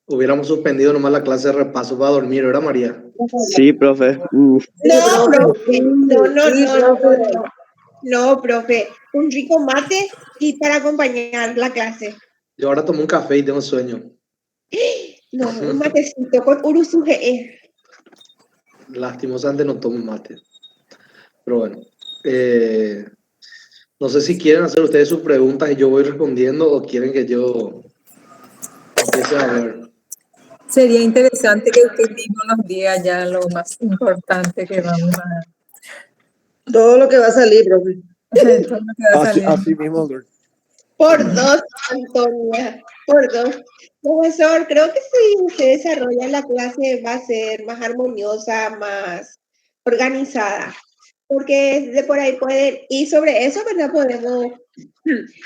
Hubiéramos suspendido nomás la clase de repaso para dormir, ¿verdad, María? Sí, profe. No, profe, no, no, Sí, no, no, profe. no. No, profe, un rico mate y para acompañar la clase. Yo ahora tomo un café y tengo sueño. No, un matecito con urusuge. Lastimosamente no tomo mate. Pero bueno, no sé si quieren hacer ustedes sus preguntas y yo voy respondiendo o quieren que yo empiece a hablar. Sería interesante que usted mismo nos diga ya lo más importante que vamos a... Todo lo que va a salir, profe. todo lo que va a salir. Así mismo, Lord. Por dos, Antonia, por dos. Profesor, creo que si se desarrolla la clase va a ser más armoniosa, más organizada, porque de por ahí pueden, y sobre eso, ¿verdad? Podemos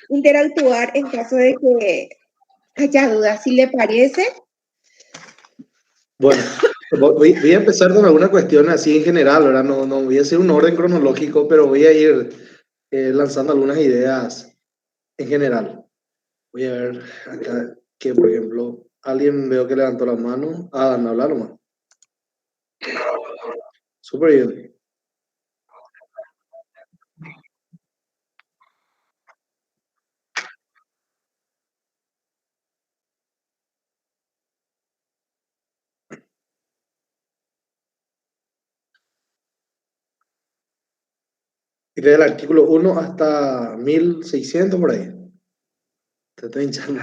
interactuar en caso de que haya dudas. Si le parece, Bueno, voy a empezar con alguna cuestión así en general, ¿verdad? No voy a hacer un orden cronológico, pero voy a ir lanzando algunas ideas en general. Voy a ver acá que, por ejemplo, alguien veo que levantó la mano. Ah, no hablar nomás. Súper bien. Y del artículo 1 hasta 1600 por ahí. Te estoy hinchando.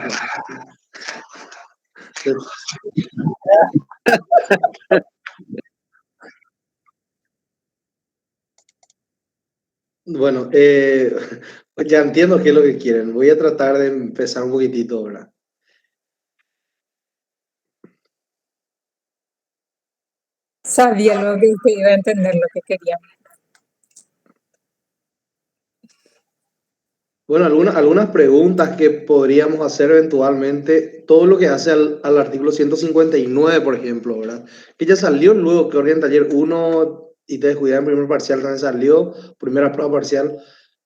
Bueno, ya entiendo qué es lo que quieren. Voy a tratar de empezar un poquitito, ¿verdad? Sabía lo que usted iba a entender lo que quería. Bueno, algunas preguntas que podríamos hacer eventualmente, todo lo que hace al artículo 159, por ejemplo, ¿verdad? Que ya salió luego que en taller 1 y te descuidas en primer parcial, también salió, primera prueba parcial.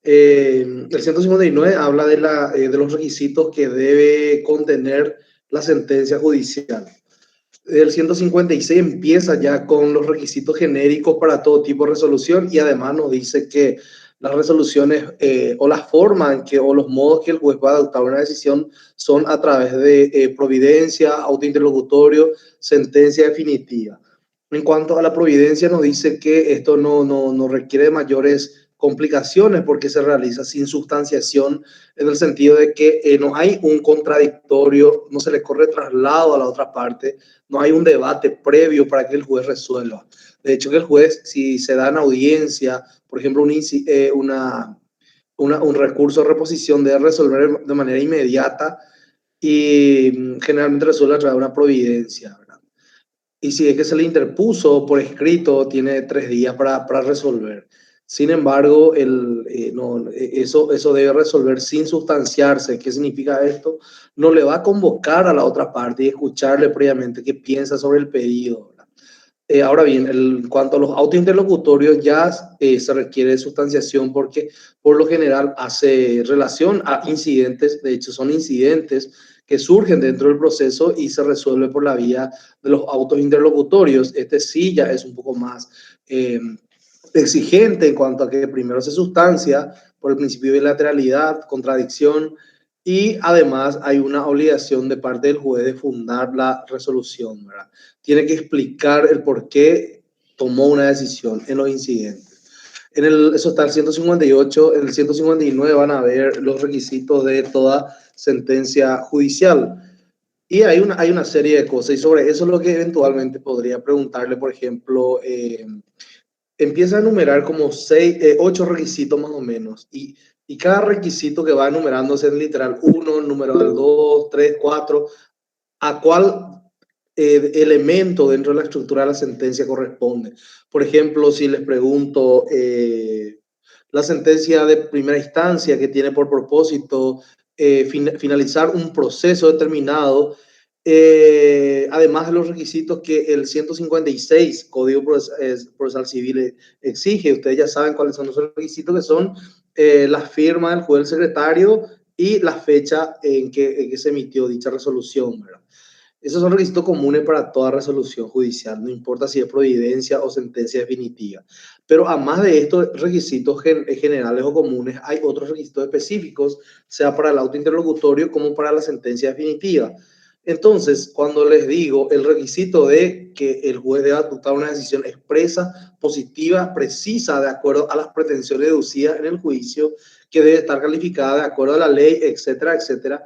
El 159 habla de los requisitos que debe contener la sentencia judicial. El 156 empieza ya con los requisitos genéricos para todo tipo de resolución y además nos dice que las resoluciones o la forma en que, o los modos que el juez va a adoptar una decisión son a través de providencia, autointerlocutorio, sentencia definitiva. En cuanto a la providencia, nos dice que esto no requiere mayores complicaciones porque se realiza sin sustanciación en el sentido de que no hay un contradictorio, no se le corre traslado a la otra parte, no hay un debate previo para que el juez resuelva. De hecho, que el juez, si se da en audiencia, por ejemplo, un recurso de reposición, debe resolver de manera inmediata y generalmente resuelve a través de una providencia, ¿verdad? Y si es que se le interpuso por escrito, tiene 3 días para resolver. Sin embargo, eso debe resolver sin sustanciarse. ¿Qué significa esto? No le va a convocar a la otra parte y escucharle previamente qué piensa sobre el pedido. Ahora bien, en cuanto a los autointerlocutorios, ya se requiere sustanciación porque por lo general hace relación a incidentes, de hecho son incidentes que surgen dentro del proceso y se resuelve por la vía de los autos interlocutorios. Este sí ya es un poco más exigente en cuanto a que primero se sustancia por el principio de bilateralidad, contradicción y además hay una obligación de parte del juez de fundar la resolución, ¿verdad? Tiene que explicar el por qué tomó una decisión en los incidentes. Eso está en el 158, en el 159 van a ver los requisitos de toda sentencia judicial. Y hay una serie de cosas, y sobre eso es lo que eventualmente podría preguntarle, por ejemplo, empieza a enumerar como 8 requisitos más o menos, y cada requisito que va enumerándose en literal 1, numeral 2, 3, 4, a cuál elemento dentro de la estructura de la sentencia corresponde. Por ejemplo, si les pregunto, la sentencia de primera instancia que tiene por propósito finalizar un proceso determinado, además de los requisitos que el 156 Código Procesal Civil exige. Ustedes ya saben cuáles son esos requisitos, que son la firma del juez del secretario y la fecha en que se emitió dicha resolución, ¿verdad? Esos son requisitos comunes para toda resolución judicial, no importa si es providencia o sentencia definitiva. Pero además de estos requisitos generales o comunes, hay otros requisitos específicos, sea para el auto interlocutorio como para la sentencia definitiva. Entonces, cuando les digo el requisito de que el juez deba adoptar una decisión expresa, positiva, precisa, de acuerdo a las pretensiones deducidas en el juicio, que debe estar calificada de acuerdo a la ley, etcétera, etcétera,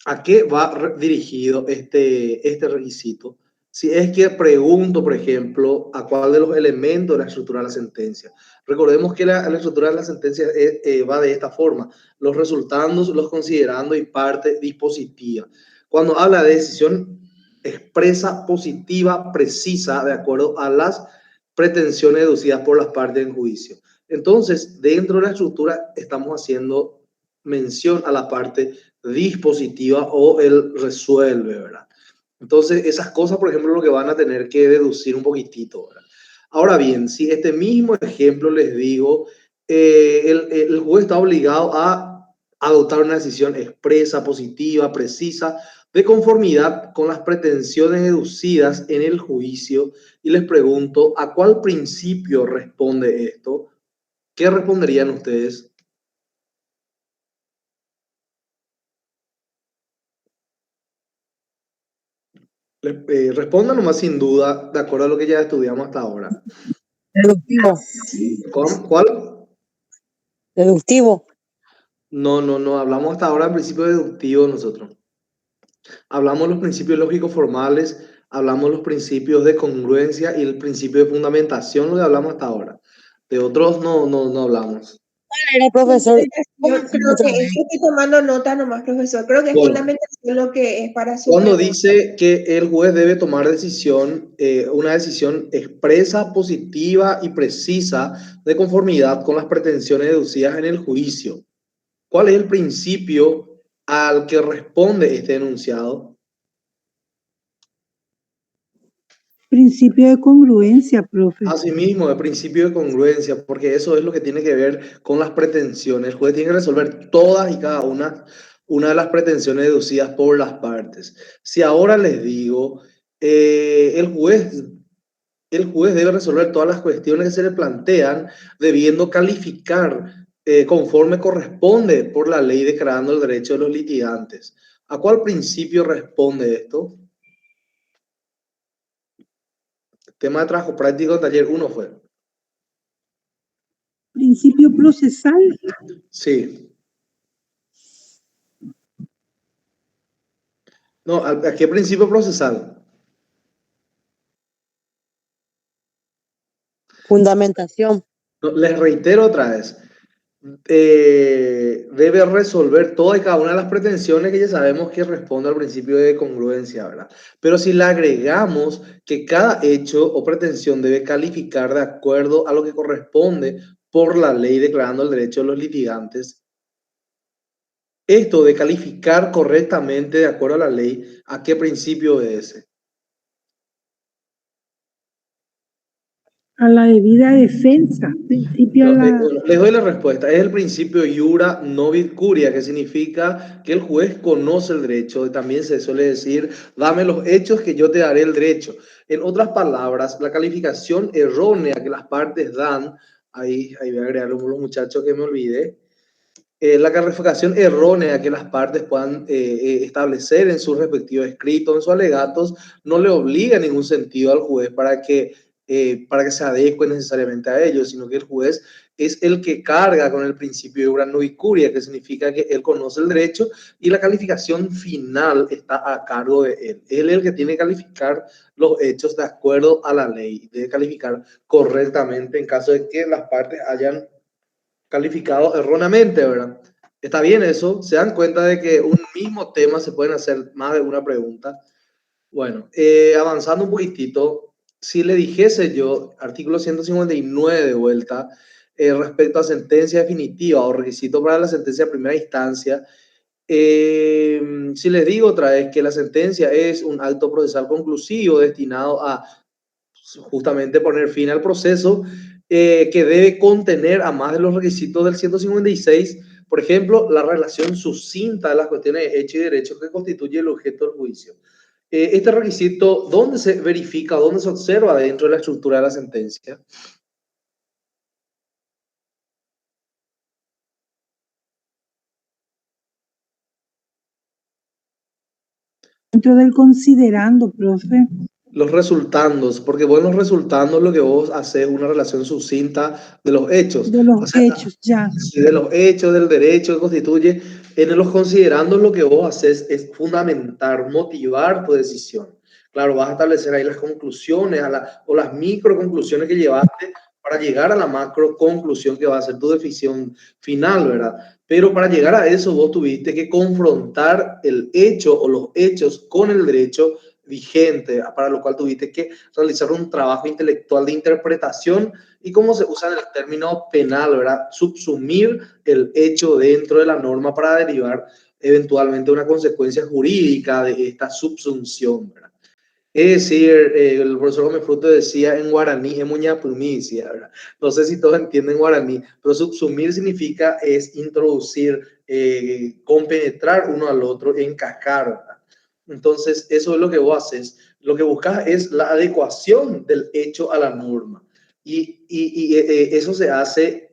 ¿a qué va dirigido este requisito? Si es que pregunto, por ejemplo, a cuál de los elementos de la estructura de la sentencia. Recordemos que la estructura de la sentencia va de esta forma: los resultandos, los considerando y parte dispositiva. Cuando habla de decisión expresa, positiva, precisa, de acuerdo a las pretensiones deducidas por las partes en juicio. Entonces, dentro de la estructura estamos haciendo mención a la parte dispositiva o el resuelve, ¿verdad? Entonces, esas cosas, por ejemplo, lo que van a tener que deducir un poquitito, ¿verdad? Ahora bien, si este mismo ejemplo les digo, el juez está obligado a adoptar una decisión expresa, positiva, precisa, de conformidad con las pretensiones deducidas en el juicio, y les pregunto, ¿a cuál principio responde esto? ¿Qué responderían ustedes? Respondan nomás sin duda, de acuerdo a lo que ya estudiamos hasta ahora. Deductivo. ¿Cuál? Deductivo. No, hablamos hasta ahora del principio deductivo nosotros. Hablamos los principios lógicos formales, hablamos los principios de congruencia y el principio de fundamentación, lo que hablamos hasta ahora. De otros no hablamos. Era profesor. Yo creo que estoy tomando nota nomás, profesor. Creo que es Bueno. fundamentación lo que es para su Cuando pregunta. dice que el juez debe tomar una decisión expresa, positiva y precisa de conformidad con las pretensiones deducidas en el juicio, ¿cuál es el principio al que responde este enunciado? Principio de congruencia, profe. Asimismo, el principio de congruencia, porque eso es lo que tiene que ver con las pretensiones. El juez tiene que resolver todas y cada una de las pretensiones deducidas por las partes. Si ahora les digo, el juez debe resolver todas las cuestiones que se le plantean, debiendo calificar conforme corresponde por la ley, declarando el derecho de los litigantes. ¿A cuál principio responde esto? Tema de trabajo práctico, taller 1 fue. Principio procesal. Sí. No, ¿a qué principio procesal? Fundamentación. No, les reitero otra vez. Debe resolver toda y cada una de las pretensiones que ya sabemos que responde al principio de congruencia, ¿verdad? Pero si le agregamos que cada hecho o pretensión debe calificar de acuerdo a lo que corresponde por la ley, declarando el derecho de los litigantes, esto de calificar correctamente de acuerdo a la ley, ¿a qué principio obedece? A la debida defensa. Principio a la... Bueno, les doy la respuesta. Es el principio iura novit curia, que significa que el juez conoce el derecho. También se suele decir, dame los hechos que yo te daré el derecho. En otras palabras, la calificación errónea que las partes dan, ahí voy a agregar a los muchachos que me olvidé, la calificación errónea que las partes puedan establecer en sus respectivos escritos, en sus alegatos, no le obliga en ningún sentido al juez para que se adecue necesariamente a ellos, sino que el juez es el que carga con el principio de iura novit curia, que significa que él conoce el derecho y la calificación final está a cargo de él. Él es el que tiene que calificar los hechos de acuerdo a la ley, debe calificar correctamente en caso de que las partes hayan calificado erróneamente, ¿verdad? Está bien eso, se dan cuenta de que un mismo tema se pueden hacer más de una pregunta. Bueno, avanzando un poquitito, si le dijese yo, artículo 159 de vuelta, respecto a sentencia definitiva o requisito para la sentencia de primera instancia, si les digo otra vez que la sentencia es un acto procesal conclusivo destinado a justamente poner fin al proceso, que debe contener, a más de los requisitos del 156, por ejemplo, la relación sucinta de las cuestiones de hecho y derecho que constituye el objeto del juicio. Este requisito, ¿dónde se verifica, dónde se observa dentro de la estructura de la sentencia? Dentro del considerando, profe. Los resultandos, porque vos en los resultandos lo que vos haces es una relación sucinta de los hechos. De los O sea, hechos, ya. sí, de los hechos, del derecho que constituye. En los considerandos lo que vos haces es fundamentar, motivar tu decisión. Claro, vas a establecer ahí las conclusiones o las micro conclusiones que llevaste para llegar a la macro conclusión que va a ser tu decisión final, ¿verdad? Pero para llegar a eso vos tuviste que confrontar el hecho o los hechos con el derecho vigente, para lo cual tuviste que realizar un trabajo intelectual de interpretación y cómo se usa en el término penal, ¿verdad? Subsumir el hecho dentro de la norma para derivar eventualmente una consecuencia jurídica de esta subsunción, ¿verdad? Es decir, el profesor Gómez Fruto decía en guaraní, es muña primicia, ¿verdad? No sé si todos entienden guaraní, pero subsumir significa es introducir, compenetrar uno al otro, encajar, ¿verdad? Entonces, eso es lo que vos haces. Lo que buscas es la adecuación del hecho a la norma. Eso se hace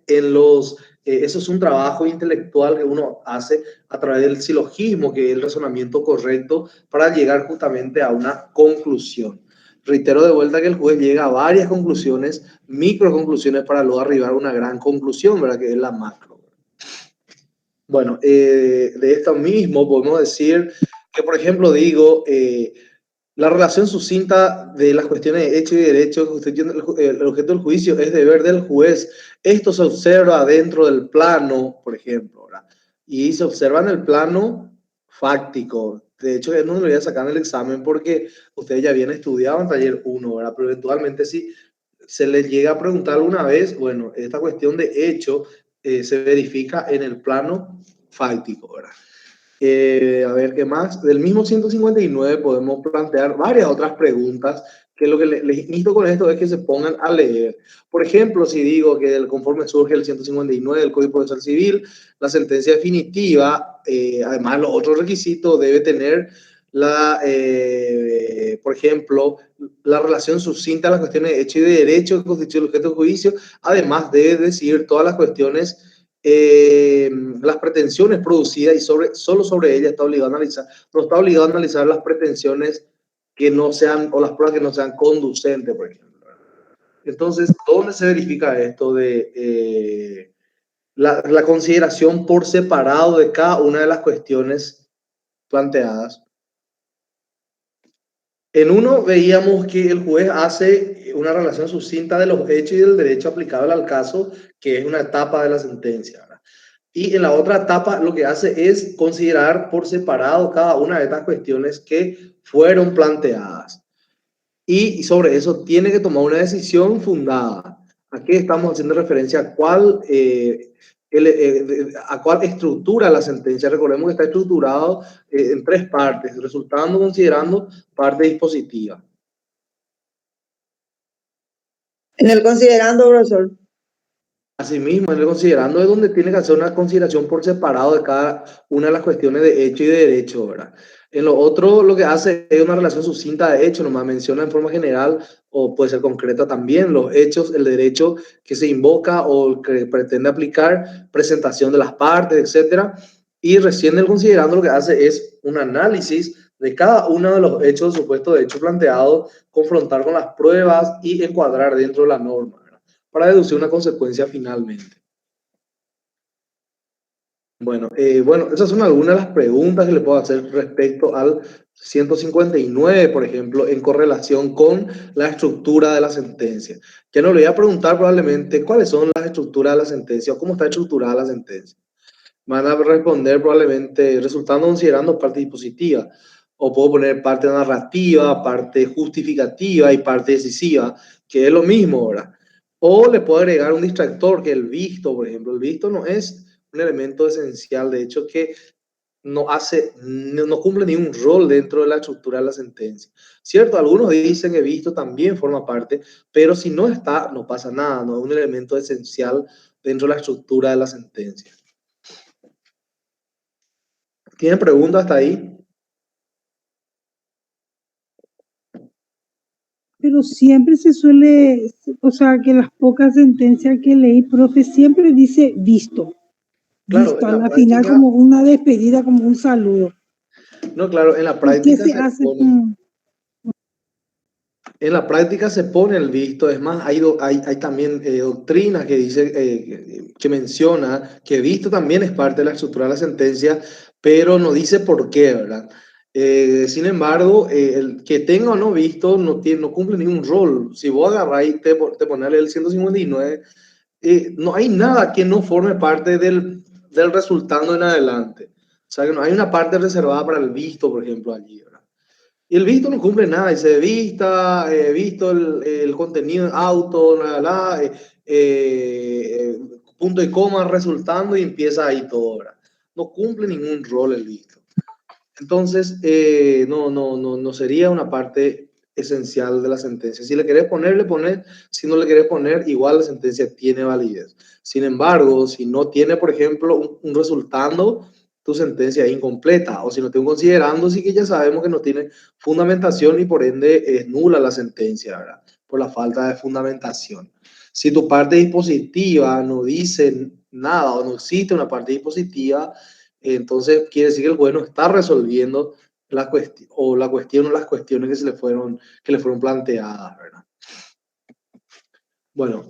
eso es un trabajo intelectual que uno hace a través del silogismo, que es el razonamiento correcto para llegar justamente a una conclusión. Reitero de vuelta que el juez llega a varias conclusiones, micro conclusiones, para luego arribar a una gran conclusión, ¿verdad? Que es la macro. Bueno, de esto mismo podemos decir que, por ejemplo, digo, la relación sucinta de las cuestiones de hecho y derecho que constituyen el objeto del juicio es deber del juez. Esto se observa dentro del plano, por ejemplo, ¿verdad? Y se observa en el plano fáctico. De hecho, no lo voy a sacar en el examen porque ustedes ya habían estudiado en taller 1, ¿verdad? Pero eventualmente si se les llega a preguntar alguna vez, bueno, esta cuestión de hecho se verifica en el plano fáctico, ¿verdad? A ver, ¿qué más? Del mismo 159 podemos plantear varias otras preguntas que lo que les insto con esto es que se pongan a leer. Por ejemplo, si digo que conforme surge el 159 del Código Procesal Civil, la sentencia definitiva, además los otros requisitos, debe tener por ejemplo, la relación sucinta a las cuestiones de hecho y de derecho que constituye el objeto de juicio. Además, debe decir todas las cuestiones, las pretensiones producidas y solo sobre ellas está obligado a analizar, no está obligado a analizar las pretensiones que no sean, o las pruebas que no sean conducentes, por ejemplo. Entonces, ¿dónde se verifica esto de la consideración por separado de cada una de las cuestiones planteadas? En uno veíamos que el juez hace una relación sucinta de los hechos y del derecho aplicable al caso, que es una etapa de la sentencia, ¿verdad? Y en la otra etapa lo que hace es considerar por separado cada una de estas cuestiones que fueron planteadas. Y sobre eso tiene que tomar una decisión fundada. Aquí estamos haciendo referencia a a cuál estructura la sentencia. Recordemos que está estructurado en tres partes, resultando, considerando, parte dispositiva. En el considerando, profesor. Asimismo, en el considerando es donde tiene que hacer una consideración por separado de cada una de las cuestiones de hecho y de derecho, ¿verdad? En lo otro, lo que hace es una relación sucinta de hecho, nomás menciona en forma general o puede ser concreta también los hechos, el derecho que se invoca o que pretende aplicar, presentación de las partes, etcétera. Y recién el considerando lo que hace es un análisis de cada uno de los hechos, supuestos de hecho planteados, confrontar con las pruebas y encuadrar dentro de la norma para deducir una consecuencia finalmente. Bueno, esas son algunas de las preguntas que le puedo hacer respecto al 159, por ejemplo, en correlación con la estructura de la sentencia. Ya no le voy a preguntar probablemente cuáles son las estructuras de la sentencia o cómo está estructurada la sentencia. Van a responder probablemente resultando considerando parte dispositiva. O puedo poner parte narrativa, parte justificativa y parte decisiva, que es lo mismo, ¿verdad? O le puedo agregar un distractor, que es el visto, por ejemplo. El visto no es un elemento esencial, de hecho, que no cumple ningún rol dentro de la estructura de la sentencia. ¿Cierto? Algunos dicen que visto también forma parte, pero si no está, no pasa nada, no es un elemento esencial dentro de la estructura de la sentencia. ¿Tienen preguntas hasta ahí? pero siempre se suele, o sea, que las pocas sentencias que leí, profe, siempre dice visto. Claro, Visto, en a la la final práctica, como una despedida, como un saludo. no, claro, en la ¿Por qué práctica se se hace? pone. En la práctica se pone el visto, es más, hay también doctrinas que dice, que menciona que visto también es parte de la estructura de la sentencia, pero no dice por qué, ¿verdad? Sin embargo, el que tenga o no visto no cumple ningún rol. Si vos agarrás y te pones el 159, no hay nada que no forme parte del resultado en adelante. O sea, que no hay una parte reservada para el visto, por ejemplo, allí, ¿verdad? Y el visto no cumple nada, dice vista, visto el contenido en auto, punto y coma resultando y empieza ahí todo, ¿verdad? No cumple ningún rol el visto. Entonces, no sería una parte esencial de la sentencia. Si le querés poner, le pones. Si no le querés poner, igual la sentencia tiene validez. Sin embargo, si no tiene, por ejemplo, un resultando, tu sentencia es incompleta. O si no tiene un considerando, sí que ya sabemos que no tiene fundamentación y por ende es nula la sentencia, ¿verdad? Por la falta de fundamentación. Si tu parte dispositiva no dice nada o no existe una parte dispositiva, entonces quiere decir que el juez no está resolviendo la cuestión o las cuestiones que le fueron planteadas, ¿verdad? Bueno,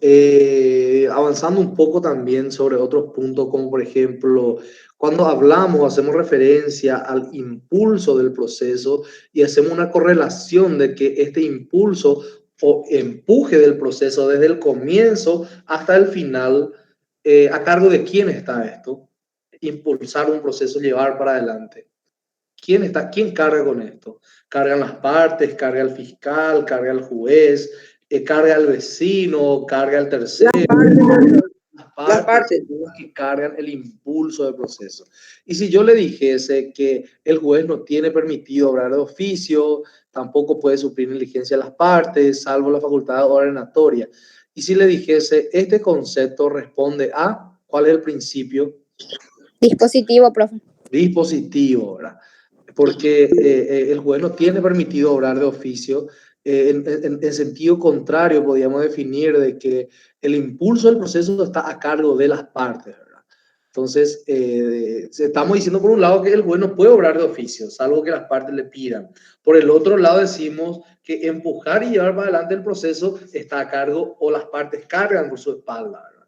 avanzando un poco también sobre otros puntos, como por ejemplo, cuando hacemos referencia al impulso del proceso y hacemos una correlación de que este impulso o empuje del proceso desde el comienzo hasta el final, ¿a cargo de quién está esto? Impulsar un proceso, llevar para adelante. ¿Quién carga con esto? ¿Cargan las partes? ¿Carga el fiscal? ¿Carga el juez? ¿Carga el vecino? ¿Carga el tercero? Las partes. Son las que cargan el impulso del proceso. Y si yo le dijese que el juez no tiene permitido obrar de oficio, tampoco puede suplir negligencia a las partes, salvo la facultad ordenatoria. Y si le dijese, este concepto responde a, ¿cuál es el principio? Dispositivo, profe. Dispositivo, ¿verdad? Porque el juez no tiene permitido obrar de oficio. En sentido contrario, podríamos definir de que el impulso del proceso está a cargo de las partes, ¿verdad? Entonces, estamos diciendo por un lado que el juez no puede obrar de oficio, salvo que las partes le pidan. Por el otro lado decimos que empujar y llevar para adelante el proceso está a cargo o las partes cargan por su espalda, ¿verdad?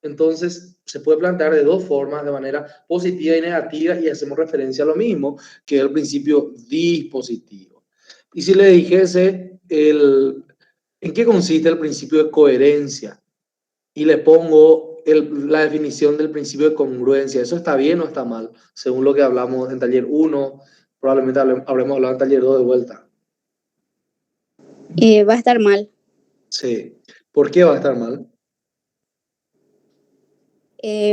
Entonces, se puede plantear de dos formas, de manera positiva y negativa, y hacemos referencia a lo mismo, que es el principio dispositivo. Y si le dijese en qué consiste el principio de coherencia, y le pongo la definición del principio de congruencia, ¿eso está bien o está mal? Según lo que hablamos en taller 1, probablemente habremos hablado en taller 2 de vuelta. Va a estar mal. Sí. ¿Por qué va a estar mal?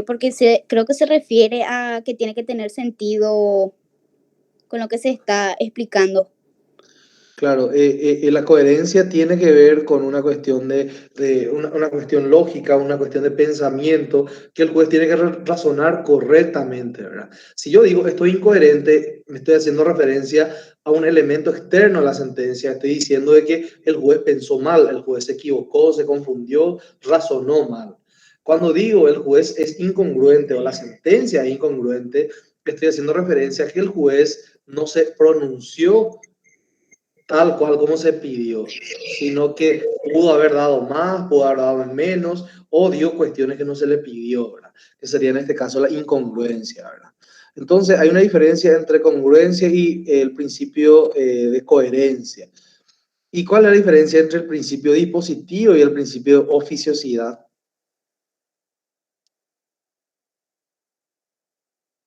Porque creo que se refiere a que tiene que tener sentido con lo que se está explicando. Claro, la coherencia tiene que ver con una cuestión una cuestión lógica, una cuestión de pensamiento, que el juez tiene que razonar correctamente, ¿verdad? Si yo digo estoy incoherente, me estoy haciendo referencia a un elemento externo a la sentencia, estoy diciendo de que el juez pensó mal, el juez se equivocó, se confundió, razonó mal. Cuando digo el juez es incongruente o la sentencia es incongruente, estoy haciendo referencia a que el juez no se pronunció tal cual como se pidió, sino que pudo haber dado más, pudo haber dado menos, o dio cuestiones que no se le pidió, ¿verdad? Que sería en este caso la incongruencia, ¿verdad? Entonces hay una diferencia entre congruencia y el principio de coherencia. ¿Y cuál es la diferencia entre el principio dispositivo y el principio de oficiosidad?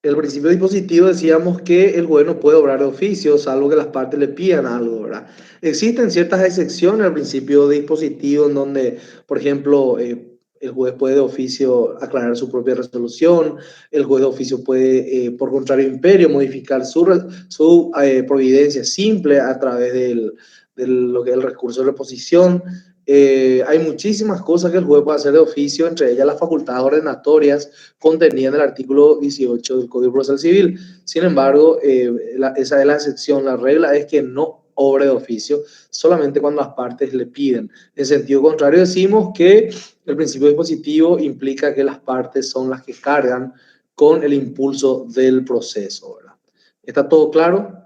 El principio dispositivo decíamos que el juez no puede obrar de oficio, salvo que las partes le pidan algo, ¿verdad? Existen ciertas excepciones al principio dispositivo en donde, por ejemplo, el juez puede de oficio aclarar su propia resolución, el juez de oficio puede, por contrario imperio, modificar su providencia simple a través de lo que es el recurso de reposición. Hay muchísimas cosas que el juez puede hacer de oficio, entre ellas las facultades ordenatorias contenidas en el artículo 18 del Código Procesal Civil. Sin embargo, esa es la excepción. La regla es que no obre de oficio solamente cuando las partes le piden. En sentido contrario, decimos que el principio dispositivo implica que las partes son las que cargan con el impulso del proceso, ¿verdad? ¿Está todo claro?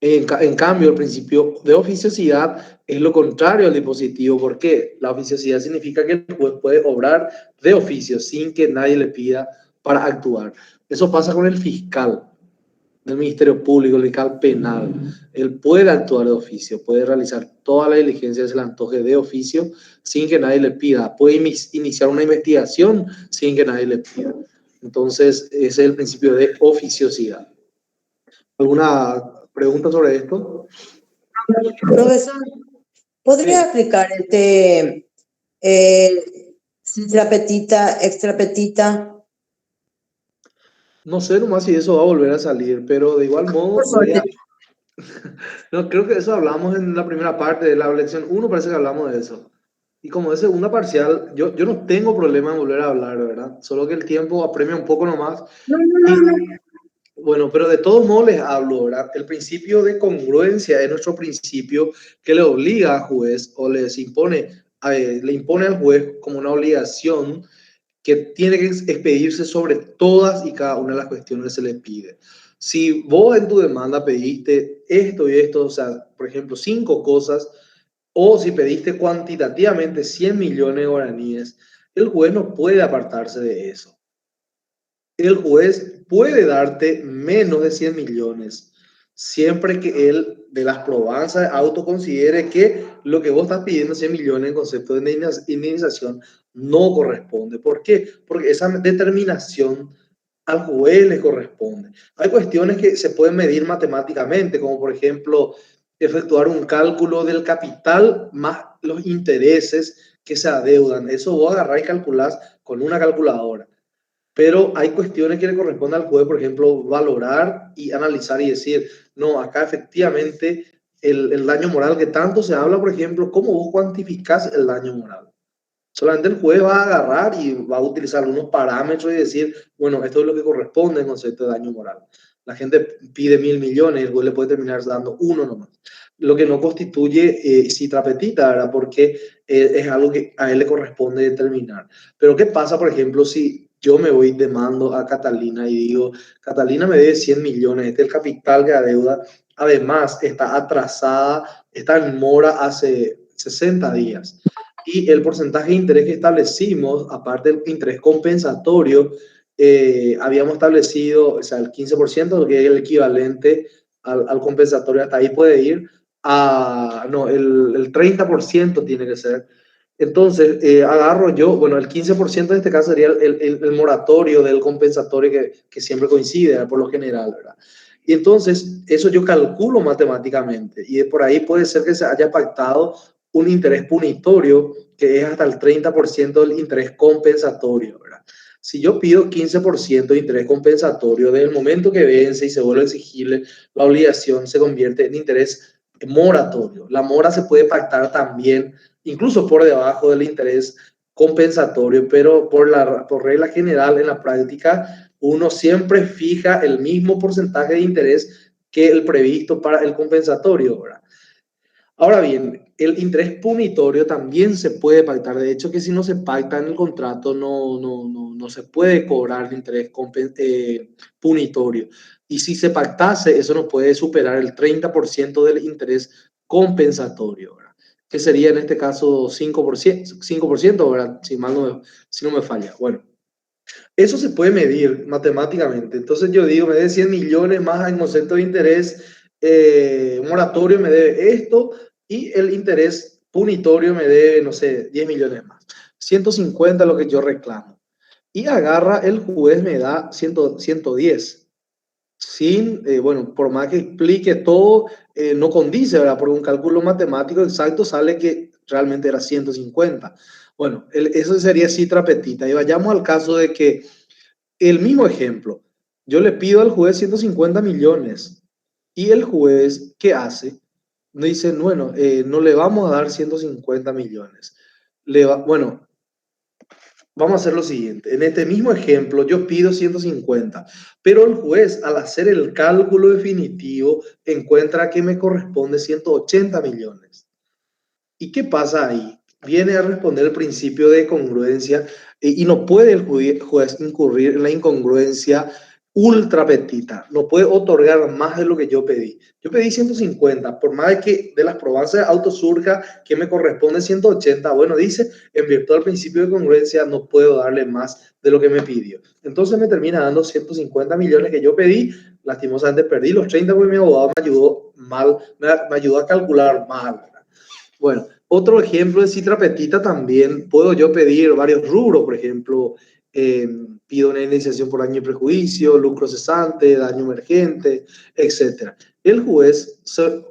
En cambio, el principio de oficiosidad es lo contrario al dispositivo. ¿Por qué? La oficiosidad significa que el juez puede obrar de oficio sin que nadie le pida para actuar. Eso pasa con el fiscal del Ministerio Público, el fiscal penal. Él puede actuar de oficio, puede realizar toda la diligencia que se le antoje de oficio sin que nadie le pida. Puede iniciar una investigación sin que nadie le pida. Entonces, ese es el principio de oficiosidad. ¿Alguna pregunta sobre esto? Profesor, ¿podría explicar trapetita, extrapetita? No sé nomás si eso va a volver a salir, pero de igual modo no, creo que eso hablamos en la primera parte de la lección 1, parece que hablamos de eso. Y como es segunda parcial, yo no tengo problema en volver a hablar, ¿verdad? Solo que el tiempo apremia un poco nomás. No. Bueno, pero de todos modos les hablo, ¿verdad? El principio de congruencia es nuestro principio que le obliga al juez o le impone al juez como una obligación que tiene que expedirse sobre todas y cada una de las cuestiones que se le pide. Si vos en tu demanda pediste esto y esto, o sea, por ejemplo, 5 cosas, o si pediste cuantitativamente 100 millones de guaraníes, el juez no puede apartarse de eso. El juez puede darte menos de 100 millones, siempre que él, de las probanzas, autoconsidere que lo que vos estás pidiendo, 100 millones en concepto de indemnización, no corresponde. ¿Por qué? Porque esa determinación al juez le corresponde. Hay cuestiones que se pueden medir matemáticamente, como por ejemplo, efectuar un cálculo del capital más los intereses que se adeudan. Eso vos agarrás y calculás con una calculadora. Pero hay cuestiones que le corresponde al juez, por ejemplo, valorar y analizar y decir, no, acá efectivamente el daño moral que tanto se habla, por ejemplo, ¿cómo vos cuantificás el daño moral? Solamente el juez va a agarrar y va a utilizar unos parámetros y decir, bueno, esto es lo que corresponde en concepto de daño moral. La gente pide 1.000 millones y el juez le puede terminar dando uno nomás. Lo que no constituye trapetita, ¿verdad? Porque es algo que a él le corresponde determinar. Pero ¿qué pasa, por ejemplo, si yo me voy demando a Catalina y digo, Catalina me debe 100 millones, este es el capital que adeuda, además está atrasada, está en mora hace 60 días. Y el porcentaje de interés que establecimos, aparte del interés compensatorio, habíamos establecido, o sea, el 15%, que es el equivalente al compensatorio, hasta ahí puede ir, no, el 30% tiene que ser. Entonces, agarro yo, bueno, el 15% en este caso sería el moratorio del compensatorio que siempre coincide, ¿verdad? Por lo general, ¿verdad? Y entonces, eso yo calculo matemáticamente y por ahí puede ser que se haya pactado un interés punitorio que es hasta el 30% del interés compensatorio, ¿verdad? Si yo pido 15% de interés compensatorio, desde el momento que vence y se vuelve exigible, la obligación se convierte en interés moratorio. La mora se puede pactar también, incluso por debajo del interés compensatorio, pero por regla general en la práctica, uno siempre fija el mismo porcentaje de interés que el previsto para el compensatorio, ¿verdad? Ahora bien, el interés punitorio también se puede pactar. De hecho, que si no se pacta en el contrato, no se puede cobrar el interés punitorio. Y si se pactase, eso no puede superar el 30% del interés compensatorio, ¿verdad? Que sería en este caso 5%, ¿verdad? Si no me falla. Bueno, eso se puede medir matemáticamente. Entonces yo digo, me debe 100 millones más en concepto de interés moratorio, me debe esto, y el interés punitorio me debe, no sé, 10 millones más. 150 es lo que yo reclamo. Y agarra el juez, me da 110. Sin, bueno, por más que explique todo, no condice, ¿verdad? Por un cálculo matemático exacto sale que realmente era 150. Bueno, eso sería trapetita. Y vayamos al caso de que el mismo ejemplo, yo le pido al juez 150 millones y el juez, ¿qué hace? Me dice, bueno, no le vamos a dar 150 millones. Bueno, vamos a hacer lo siguiente. En este mismo ejemplo, yo pido 150, pero el juez, al hacer el cálculo definitivo, encuentra que me corresponde 180 millones. ¿Y qué pasa ahí? Viene a responder el principio de congruencia y no puede el juez incurrir en la incongruencia ultra petita. No puede otorgar más de lo que yo pedí. Yo pedí 150, por más de que de las probanzas de auto surja que me corresponde 180, bueno, dice, en virtud del principio de congruencia no puedo darle más de lo que me pidió. Entonces me termina dando 150 millones que yo pedí. Lastimosamente perdí los 30 porque mi abogado me ayudó mal, me ayudó a calcular mal. Bueno, otro ejemplo de cifra petita también puedo yo pedir varios rubros, por ejemplo, pido una indemnización por daño y prejuicio, lucro cesante, daño emergente, etc. El juez,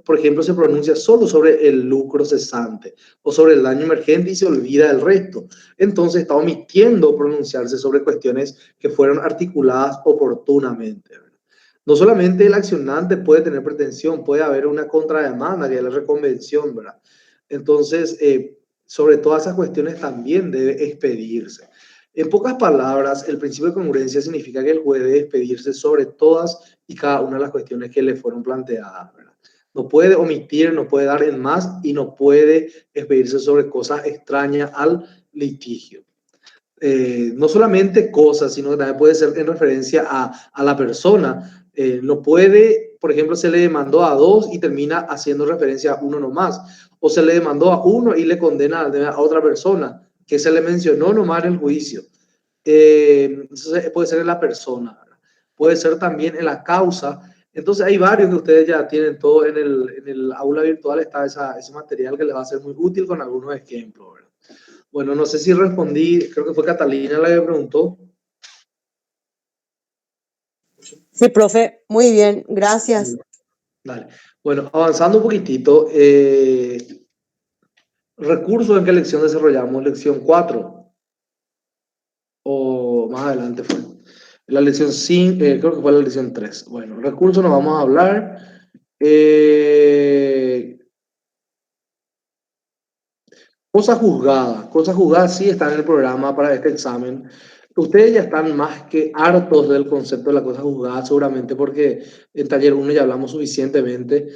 por ejemplo, se pronuncia solo sobre el lucro cesante o sobre el daño emergente y se olvida del resto. Entonces está omitiendo pronunciarse sobre cuestiones que fueron articuladas oportunamente. No solamente el accionante puede tener pretensión, puede haber una contrademanda, que es la reconvención, ¿verdad? Entonces, sobre todas esas cuestiones también debe expedirse. En pocas palabras, el principio de congruencia significa que el juez debe expedirse sobre todas y cada una de las cuestiones que le fueron planteadas, ¿verdad? No puede omitir, no puede dar en más y no puede expedirse sobre cosas extrañas al litigio. No solamente cosas, sino que también puede ser en referencia a la persona. No puede, por ejemplo, se le demandó a dos y termina haciendo referencia a uno nomás. O se le demandó a uno y le condena a otra persona, que se le mencionó nomás en el juicio. Entonces puede ser en la persona, ¿verdad? Puede ser también en la causa. Entonces hay varios que ustedes ya tienen todo en el aula virtual, está ese material que les va a ser muy útil con algunos ejemplos, ¿verdad? Bueno, no sé si respondí, creo que fue Catalina la que preguntó. Sí, profe, muy bien, gracias. Dale. Bueno, avanzando un poquitito, recursos, ¿en qué lección desarrollamos? Lección 4 o más adelante fue. La lección 5, creo que fue la lección 3. Bueno, recursos nos vamos a hablar. Cosa juzgada sí está en el programa para este examen. Ustedes ya están más que hartos del concepto de la cosa juzgada, seguramente porque en taller 1 ya hablamos suficientemente.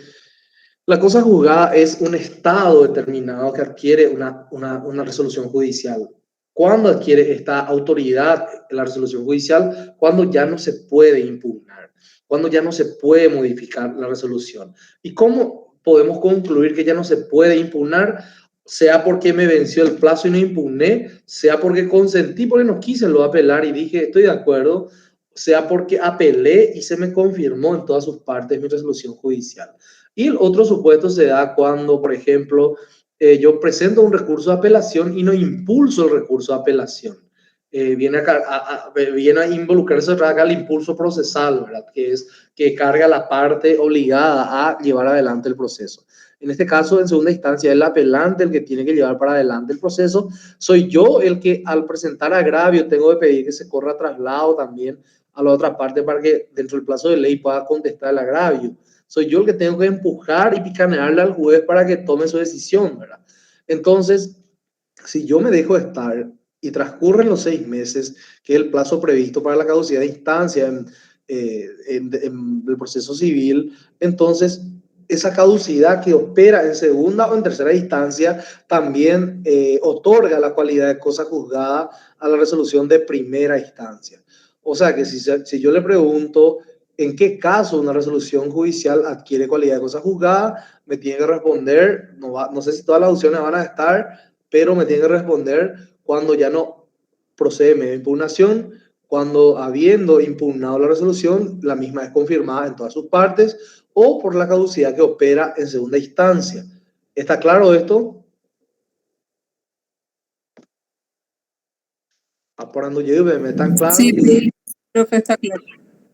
La cosa juzgada es un estado determinado que adquiere una resolución judicial. ¿Cuándo adquiere esta autoridad la resolución judicial? Cuando ya no se puede impugnar, cuando ya no se puede modificar la resolución. ¿Y cómo podemos concluir que ya no se puede impugnar? Sea porque me venció el plazo y no impugné, sea porque consentí porque no quise lo apelar y dije estoy de acuerdo, sea porque apelé y se me confirmó en todas sus partes mi resolución judicial. Y el otro supuesto se da cuando, por ejemplo, yo presento un recurso de apelación y no impulso el recurso de apelación. Viene a involucrarse acá el impulso procesal, ¿verdad? Que es que carga la parte obligada a llevar adelante el proceso. En este caso, en segunda instancia, es el apelante el que tiene que llevar para adelante el proceso. Soy yo el que al presentar agravio tengo que pedir que se corra traslado también a la otra parte para que dentro del plazo de ley pueda contestar el agravio. Soy yo el que tengo que empujar y picanearle al juez para que tome su decisión, ¿verdad? Entonces, si yo me dejo estar y transcurren los 6 meses, que es el plazo previsto para la caducidad de instancia en el proceso civil, entonces esa caducidad que opera en segunda o en tercera instancia también otorga la cualidad de cosa juzgada a la resolución de primera instancia. O sea que si yo le pregunto en qué caso una resolución judicial adquiere cualidad de cosa juzgada, me tiene que responder, no sé si todas las opciones van a estar, pero me tiene que responder cuando ya no procede medio de impugnación, cuando habiendo impugnado la resolución, la misma es confirmada en todas sus partes, o por la caducidad que opera en segunda instancia. ¿Está claro esto? Apurando yo, ¿me están claros? Sí, profe, está claro.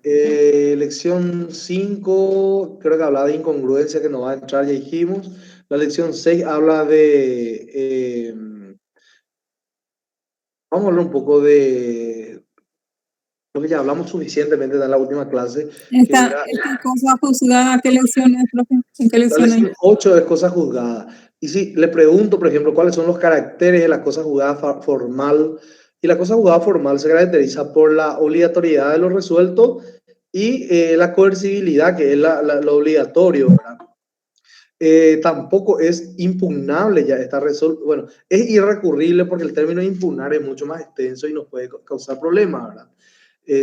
Lección 5, creo que habla de incongruencia que no va a entrar, ya dijimos. La lección 6 habla de... vamos a hablar un poco de... Creo que ya hablamos suficientemente en la última clase. Esta cosa juzgada, ¿qué lecciones, profe? ¿En qué La lecciones? lección 8 es cosa juzgada. Y si le pregunto, por ejemplo, cuáles son los caracteres de la cosa juzgada formal, Y la cosa juzgada formal se caracteriza por la obligatoriedad de lo resuelto y la coercibilidad, que es lo obligatorio, ¿verdad? Tampoco es impugnable ya esta resolución. Bueno, es irrecurrible porque el término impugnar es mucho más extenso y nos puede causar problemas, ¿verdad?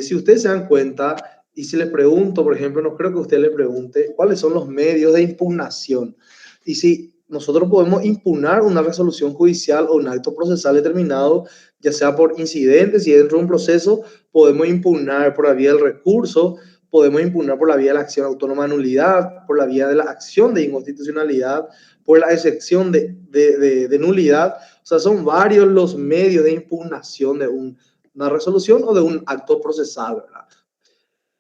Si ustedes se dan cuenta, y si les pregunto, por ejemplo, no creo que usted le pregunte cuáles son los medios de impugnación. Y si nosotros podemos impugnar una resolución judicial o un acto procesal determinado, ya sea por incidentes, si dentro de un proceso, podemos impugnar por la vía del recurso, podemos impugnar por la vía de la acción autónoma de nulidad, por la vía de la acción de inconstitucionalidad, por la excepción de nulidad. O sea, son varios los medios de impugnación de una resolución o de un acto procesal, ¿verdad?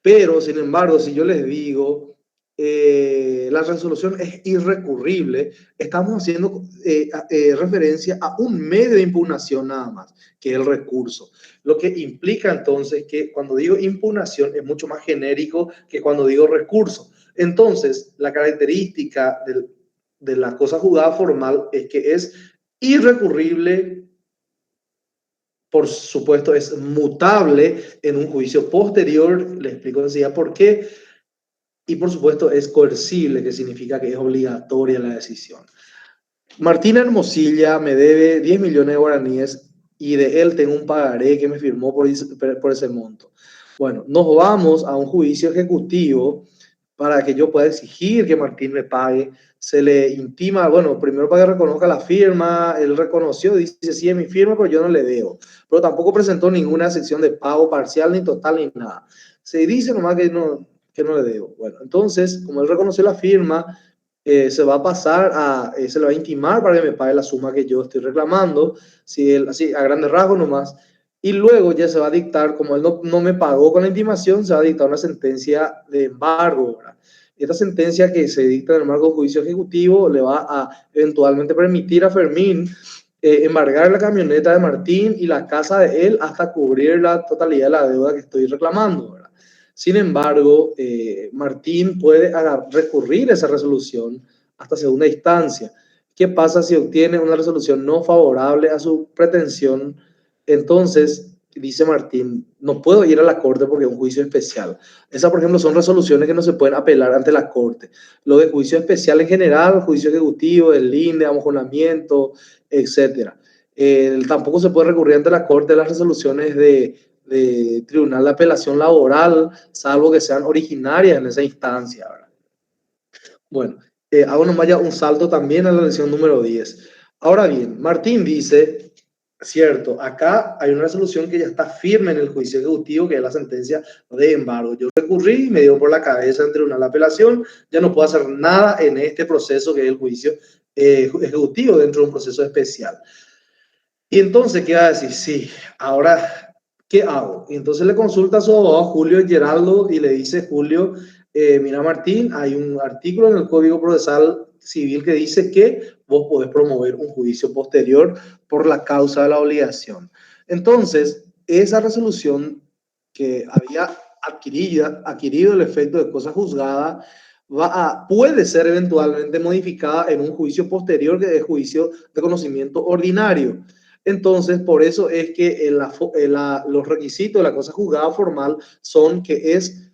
Pero, sin embargo, si yo les digo la resolución es irrecurrible, estamos haciendo referencia a un medio de impugnación nada más, que es el recurso. Lo que implica entonces que cuando digo impugnación es mucho más genérico que cuando digo recurso. Entonces, la característica de la cosa juzgada formal es que es irrecurrible. Por supuesto, es mutable en un juicio posterior. Le explico enseguida por qué. Y por supuesto, es coercible, que significa que es obligatoria la decisión. Martín Hermosilla me debe 10 millones de guaraníes y de él tengo un pagaré que me firmó por ese monto. Bueno, nos vamos a un juicio ejecutivo para que yo pueda exigir que Martín me pague. Se le intima, bueno, primero para que reconozca la firma, él reconoció, dice, sí, es mi firma, pero yo no le debo. Pero tampoco presentó ninguna sección de pago parcial, ni total, ni nada. Se dice nomás que no le debo. Bueno, entonces, como él reconoció la firma, se va a pasar se le va a intimar para que me pague la suma que yo estoy reclamando, si él, así, a grandes rasgos nomás. Y luego ya se va a dictar, como él no me pagó con la intimación, se va a dictar una sentencia de embargo, ¿verdad? Esta sentencia que se dicta en el marco de juicio ejecutivo le va a eventualmente permitir a Fermín embargar la camioneta de Martín y la casa de él hasta cubrir la totalidad de la deuda que estoy reclamando, ¿verdad? Sin embargo, Martín puede recurrir a esa resolución hasta segunda instancia. ¿Qué pasa si obtiene una resolución no favorable a su pretensión? Entonces, dice Martín, no puedo ir a la corte porque es un juicio especial. Esas, por ejemplo, son resoluciones que no se pueden apelar ante la corte. Lo de juicio especial en general, juicio ejecutivo, el linde, amojonamiento, etc. Tampoco se puede recurrir ante la corte las resoluciones de tribunal de apelación laboral, salvo que sean originarias en esa instancia, ¿verdad? Bueno, hago nomás ya un salto también a la lección número 10. Ahora bien, Martín dice, cierto, acá hay una resolución que ya está firme en el juicio ejecutivo, que es la sentencia de embargo. Yo recurrí, me dio por la cabeza en tribunal de apelación, ya no puedo hacer nada en este proceso que es el juicio ejecutivo dentro de un proceso especial. Y entonces, ¿qué va a decir? Sí, ahora, ¿qué hago? Y entonces le consulta a su abogado Julio Geraldo y le dice, Julio, mira Martín, hay un artículo en el Código Procesal Civil que dice que vos podés promover un juicio posterior por la causa de la obligación. Entonces, esa resolución que había adquirido el efecto de cosa juzgada puede ser eventualmente modificada en un juicio posterior, que es juicio de conocimiento ordinario. Entonces, por eso es que los requisitos de la cosa juzgada formal son que es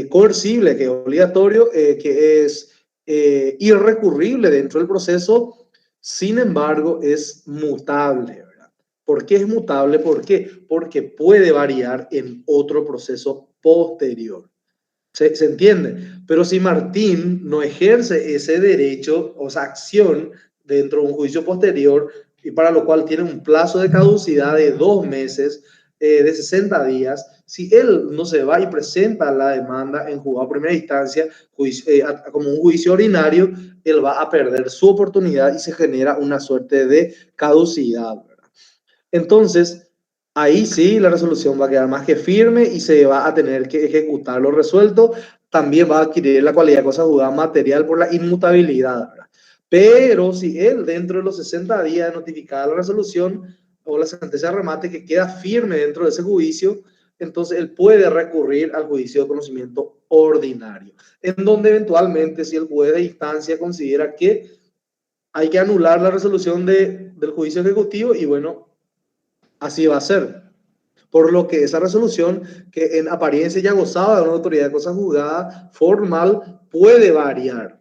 coercible, que es obligatorio, que es irrecurrible dentro del proceso, sin embargo, es mutable, ¿verdad? ¿Por qué es mutable? ¿Por qué? Porque puede variar en otro proceso posterior. ¿Se entiende? Pero si Martín no ejerce ese derecho, o esa acción dentro de un juicio posterior, y para lo cual tiene un plazo de caducidad de 2 meses, de 60 días, si él no se va y presenta la demanda en juzgado de primera instancia como un juicio ordinario, él va a perder su oportunidad y se genera una suerte de caducidad, ¿verdad? Entonces, ahí sí la resolución va a quedar más que firme y se va a tener que ejecutar lo resuelto. También va a adquirir la cualidad de cosa juzgada material por la inmutabilidad, ¿verdad? Pero si él dentro de los 60 días de notificada la resolución o la sentencia de remate que queda firme dentro de ese juicio, entonces él puede recurrir al juicio de conocimiento ordinario, en donde eventualmente si el juez de instancia considera que hay que anular la resolución del juicio ejecutivo y bueno, así va a ser. por lo que esa resolución, que en apariencia ya gozaba de una autoridad de cosa juzgada formal, puede variar.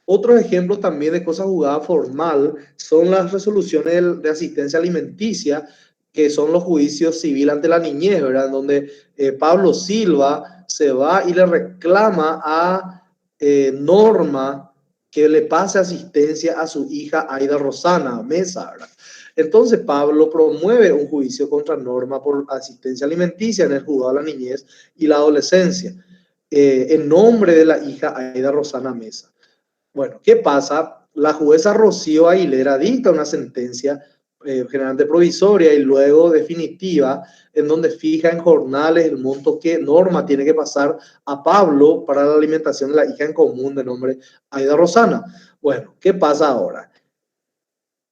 Otros ejemplos también de cosa juzgada formal son las resoluciones de asistencia alimenticia, que son los juicios civiles ante la niñez, ¿verdad? Donde Pablo Silva se va y le reclama a Norma que le pase asistencia a su hija Aida Rosana Mesa, ¿verdad? Entonces Pablo promueve un juicio contra Norma por asistencia alimenticia en el juzgado de la niñez y la adolescencia, en nombre de la hija Aida Rosana Mesa. Bueno, ¿qué pasa? La jueza Rocío Aguilera dicta una sentencia generalmente provisoria y luego definitiva, en donde fija en jornales el monto que Norma tiene que pasar a Pablo para la alimentación de la hija en común de nombre Aida Rosana. Bueno, ¿qué pasa ahora?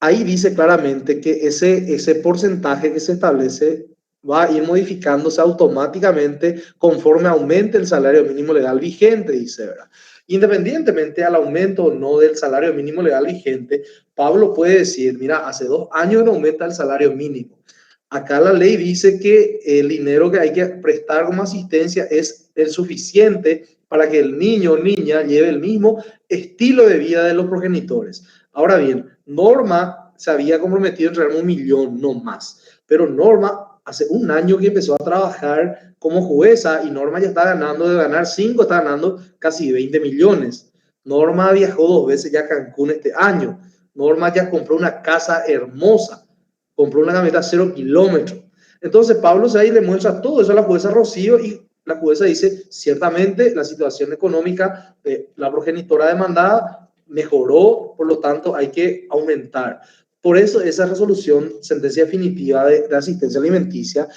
Ahí dice claramente que ese porcentaje que se establece va a ir modificándose automáticamente conforme aumente el salario mínimo legal vigente, dice, ¿verdad? Independientemente al aumento o no del salario mínimo legal vigente, Pablo puede decir, mira, hace 2 años no aumenta el salario mínimo. Acá la ley dice que el dinero que hay que prestar como asistencia es el suficiente para que el niño o niña lleve el mismo estilo de vida de los progenitores. Ahora bien, Norma se había comprometido a entregarme 1 millón, no más. Pero Norma hace 1 año que empezó a trabajar como jueza y Norma ya está ganando, de ganar 5, está ganando casi 20 millones. Norma viajó 2 veces ya a Cancún este año. Norma ya compró una casa hermosa, compró una camioneta 0 kilómetros. Entonces Pablo ahí le muestra todo eso a la jueza Rocío y la jueza dice, ciertamente la situación económica de la progenitora demandada mejoró, por lo tanto hay que aumentar. Por eso esa resolución, sentencia definitiva de asistencia alimenticia,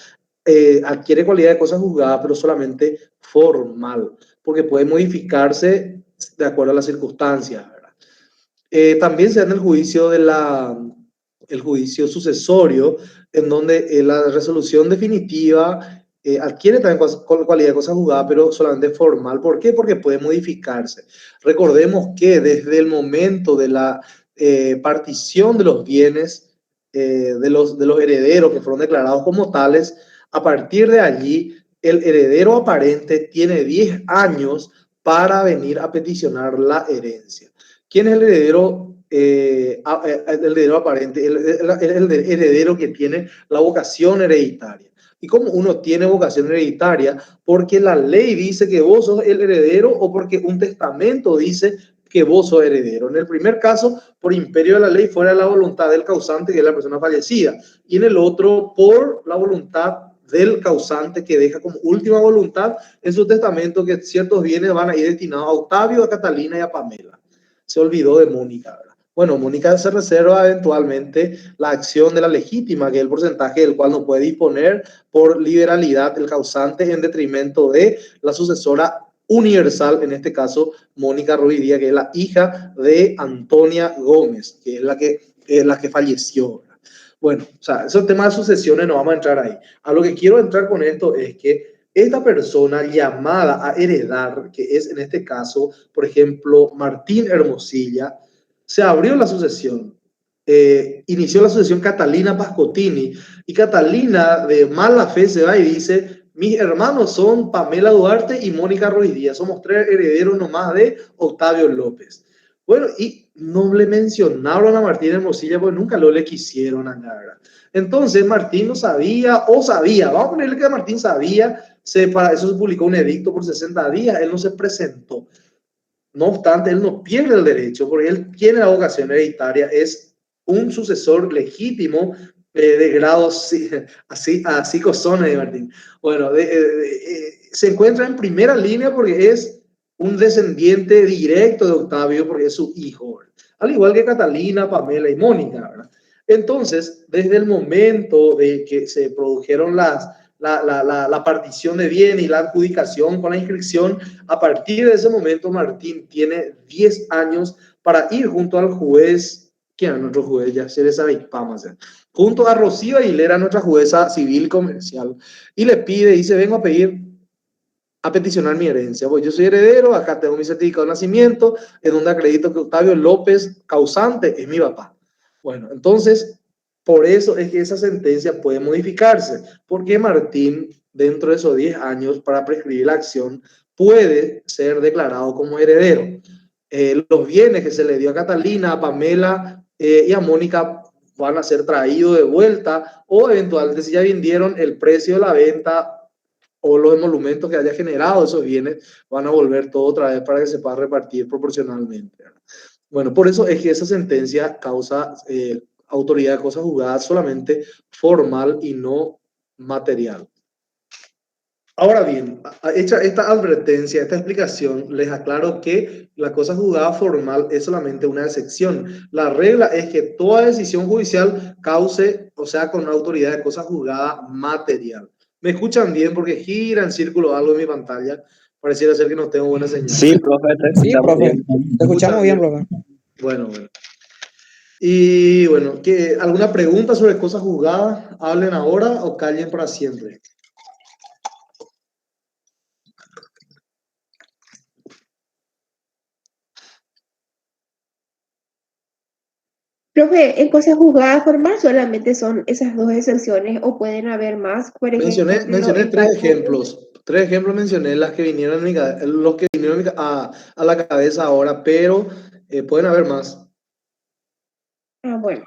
adquiere cualidad de cosa juzgada, pero solamente formal, porque puede modificarse de acuerdo a las circunstancias, ¿verdad? También se da en el juicio el juicio sucesorio, en donde la resolución definitiva adquiere también cualidad de cosa juzgada, pero solamente formal. ¿Por qué? Porque puede modificarse. Recordemos que desde el momento de la partición de los bienes de los herederos que fueron declarados como tales, a partir de allí, el heredero aparente tiene 10 años para venir a peticionar la herencia. ¿Quién es el heredero? El heredero aparente, el heredero que tiene la vocación hereditaria. ¿Y cómo uno tiene vocación hereditaria? Porque la ley dice que vos sos el heredero o porque un testamento dice que vos sos heredero. En el primer caso, por imperio de la ley, fuera la voluntad del causante, que es la persona fallecida. Y en el otro, por la voluntad del causante, que deja como última voluntad en su testamento que ciertos bienes van a ir destinados a Octavio, a Catalina y a Pamela. Se olvidó de Mónica, ¿verdad? Bueno, Mónica se reserva eventualmente la acción de la legítima, que es el porcentaje del cual no puede disponer por liberalidad el causante en detrimento de la sucesora universal, en este caso Mónica Ruiz Díaz, que es la hija de Antonia Gómez, que es la que falleció. Bueno, o sea, esos temas de sucesiones no vamos a entrar ahí. A lo que quiero entrar con esto es que esta persona llamada a heredar, que es en este caso, por ejemplo, Martín Hermosilla, se abrió la sucesión. Inició la sucesión Catalina Pascotini y Catalina de mala fe se va y dice, mis hermanos son Pamela Duarte y Mónica Ruiz Díaz, somos 3 herederos nomás de Octavio López. Bueno, y no le mencionaron a Martín Hermosilla porque nunca le quisieron acá. Entonces Martín no sabía o sabía, vamos a ponerle que Martín sabía, para eso se publicó un edicto por 60 días, él no se presentó. No obstante, él no pierde el derecho porque él tiene la vocación hereditaria, es un sucesor legítimo de grado así cosone de Martín. Bueno, se encuentra en primera línea porque es un descendiente directo de Octavio porque es su hijo, ¿verdad? Al igual que Catalina, Pamela y Mónica, ¿verdad? Entonces, desde el momento de que se produjeron la partición de bien y la adjudicación con la inscripción, a partir de ese momento Martín tiene 10 años para ir junto al juez, ¿quién es nuestro juez? Ya se les sabe, junto a Rocío Aguilera, nuestra jueza civil y comercial, y le pide, dice, vengo a peticionar mi herencia. Pues yo soy heredero, acá tengo mi certificado de nacimiento, en donde acredito que Octavio López, causante, es mi papá. Bueno, entonces Por eso es que esa sentencia puede modificarse, porque Martín, dentro de esos 10 años, para prescribir la acción, puede ser declarado como heredero. Los bienes que se le dio a Catalina, a Pamela y a Mónica van a ser traídos de vuelta, o eventualmente si ya vendieron, el precio de la venta o los emolumentos que haya generado esos bienes van a volver todo otra vez para que se pueda repartir proporcionalmente. Bueno, por eso es que esa sentencia causa autoridad de cosas juzgadas solamente formal y no material. Ahora bien, hecha esta advertencia, esta explicación, les aclaro que la cosa juzgada formal es solamente una excepción. La regla es que toda decisión judicial cause, o sea, con una autoridad de cosa juzgada material. ¿Me escuchan bien? Porque gira en círculo algo en mi pantalla. Pareciera ser que no tengo buena señal. Sí, profe, te Sí, escuchamos profe, bien. te escuchamos bien, profe. Bueno. Y bueno, ¿alguna pregunta sobre cosas juzgadas? ¿Hablen ahora o callen para siempre? Profe, en cosas juzgadas formal solamente son esas dos excepciones o pueden haber más, por Mencioné ejemplo, en tres caso- ejemplos. Tres ejemplos mencioné las que vinieron los que vinieron a la cabeza ahora, pero pueden haber más. Ah, bueno,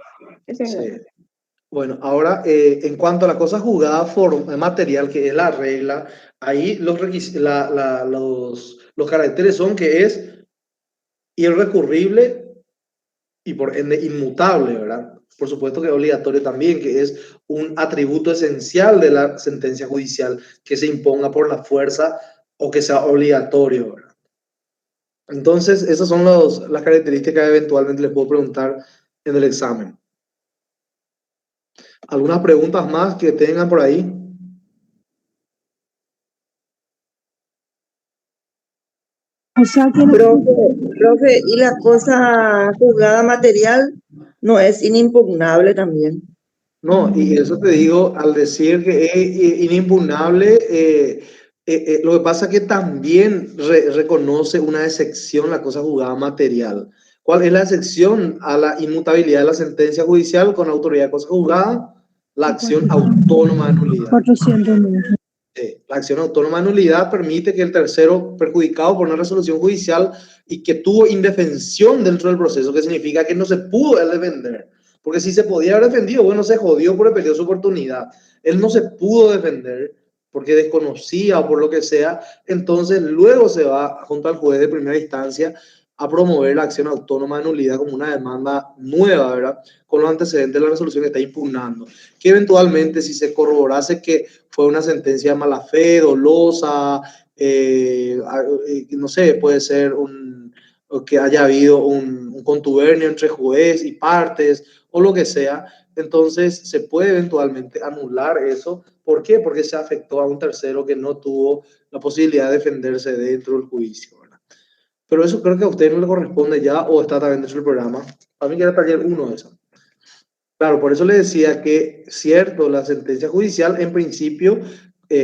eso es Sí. bueno. Bueno, ahora en cuanto a la cosa juzgada material, que es la regla, ahí los caracteres son que es irrecurrible y por ende inmutable, ¿verdad? Por supuesto que es obligatorio también, que es un atributo esencial de la sentencia judicial, que se imponga por la fuerza o que sea obligatorio, ¿verdad? Entonces, esas son las características que eventualmente les puedo preguntar en el examen. ¿Algunas preguntas más que tengan por ahí? O sea que Profe, y la cosa juzgada material no es inimpugnable también. No, y eso te digo, al decir que es inimpugnable, lo que pasa es que también reconoce una excepción la cosa juzgada material. ¿Cuál es la excepción a la inmutabilidad de la sentencia judicial con autoridad de cosa juzgada? La acción autónoma de nulidad. 409. La acción autónoma de nulidad permite que el tercero perjudicado por una resolución judicial y que tuvo indefensión dentro del proceso, que significa que no se pudo él defender. Porque si se podía haber defendido, bueno, se jodió porque perdió su oportunidad. Él no se pudo defender porque desconocía o por lo que sea, entonces luego se va junto al juez de primera instancia a promover la acción autónoma de nulidad como una demanda nueva, ¿verdad? Con los antecedentes de la resolución que está impugnando. Que eventualmente, si se corroborase que fue una sentencia de mala fe, dolosa, no sé, puede ser que haya habido un contubernio entre juez y partes o lo que sea, entonces se puede eventualmente anular eso. ¿Por qué? Porque se afectó a un tercero que no tuvo la posibilidad de defenderse dentro del juicio, ¿verdad? Pero eso creo que a usted no le corresponde ya o está también dentro del programa. A mí queda taller 1 de eso. Claro, por eso le decía que, cierto, la sentencia judicial en principio,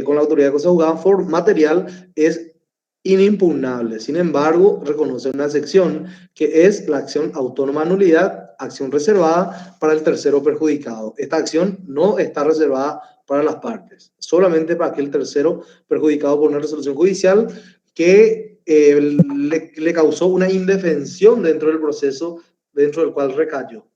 con la autoridad de cosa juzgada material, es inimpugnable. Sin embargo, reconoce una excepción que es la acción autónoma de nulidad, acción reservada para el tercero perjudicado. Esta acción no está reservada para las partes, solamente para aquel tercero perjudicado por una resolución judicial que le causó una indefensión dentro del proceso dentro del cual recayó.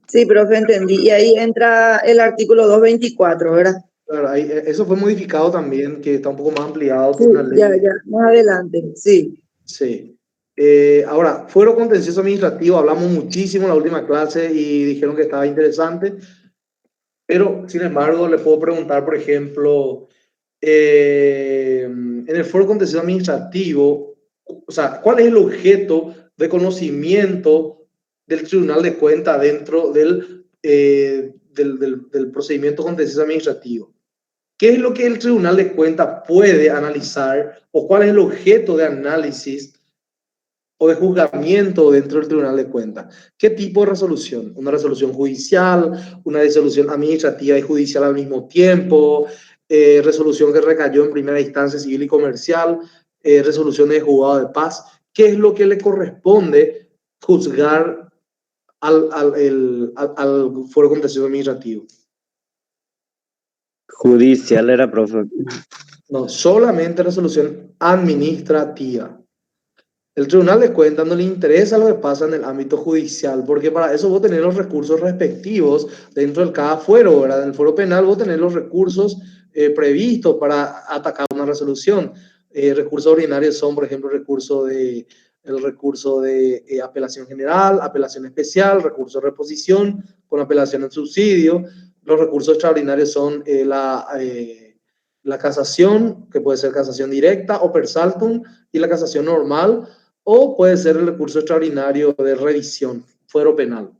Sí, profe, entendí. Y ahí entra el artículo 224, ¿verdad? Claro, eso fue modificado también, que está un poco más ampliado Sí, por una ley. ya, más adelante, sí. Sí. Ahora, fuero contencioso administrativo, hablamos muchísimo en la última clase y dijeron que estaba interesante, pero sin embargo le puedo preguntar, por ejemplo, en el fuero contencioso administrativo, o sea, ¿cuál es el objeto de conocimiento del Tribunal de Cuentas dentro del procedimiento contencioso administrativo? ¿Qué es lo que el Tribunal de Cuentas puede analizar o cuál es el objeto de análisis o de juzgamiento dentro del Tribunal de Cuentas? ¿Qué tipo de resolución? ¿Una resolución judicial, una resolución administrativa y judicial al mismo tiempo, resolución que recayó en primera instancia civil y comercial, resoluciones de juzgado de paz? ¿Qué es lo que le corresponde juzgar al fuero contencioso administrativo. Judicial era, profe. No, solamente resolución administrativa. El Tribunal de Cuentas no le interesa lo que pasa en el ámbito judicial, porque para eso vos tenés los recursos respectivos dentro de cada fuero, ¿verdad? En el fuero penal vos tenés los recursos previstos para atacar una resolución. Recursos ordinarios son, por ejemplo, el recurso de apelación general, apelación especial, recurso de reposición con apelación en subsidio. Los recursos extraordinarios son la casación, que puede ser casación directa o per saltum, y la casación normal, o puede ser el recurso extraordinario de revisión, fuero penal.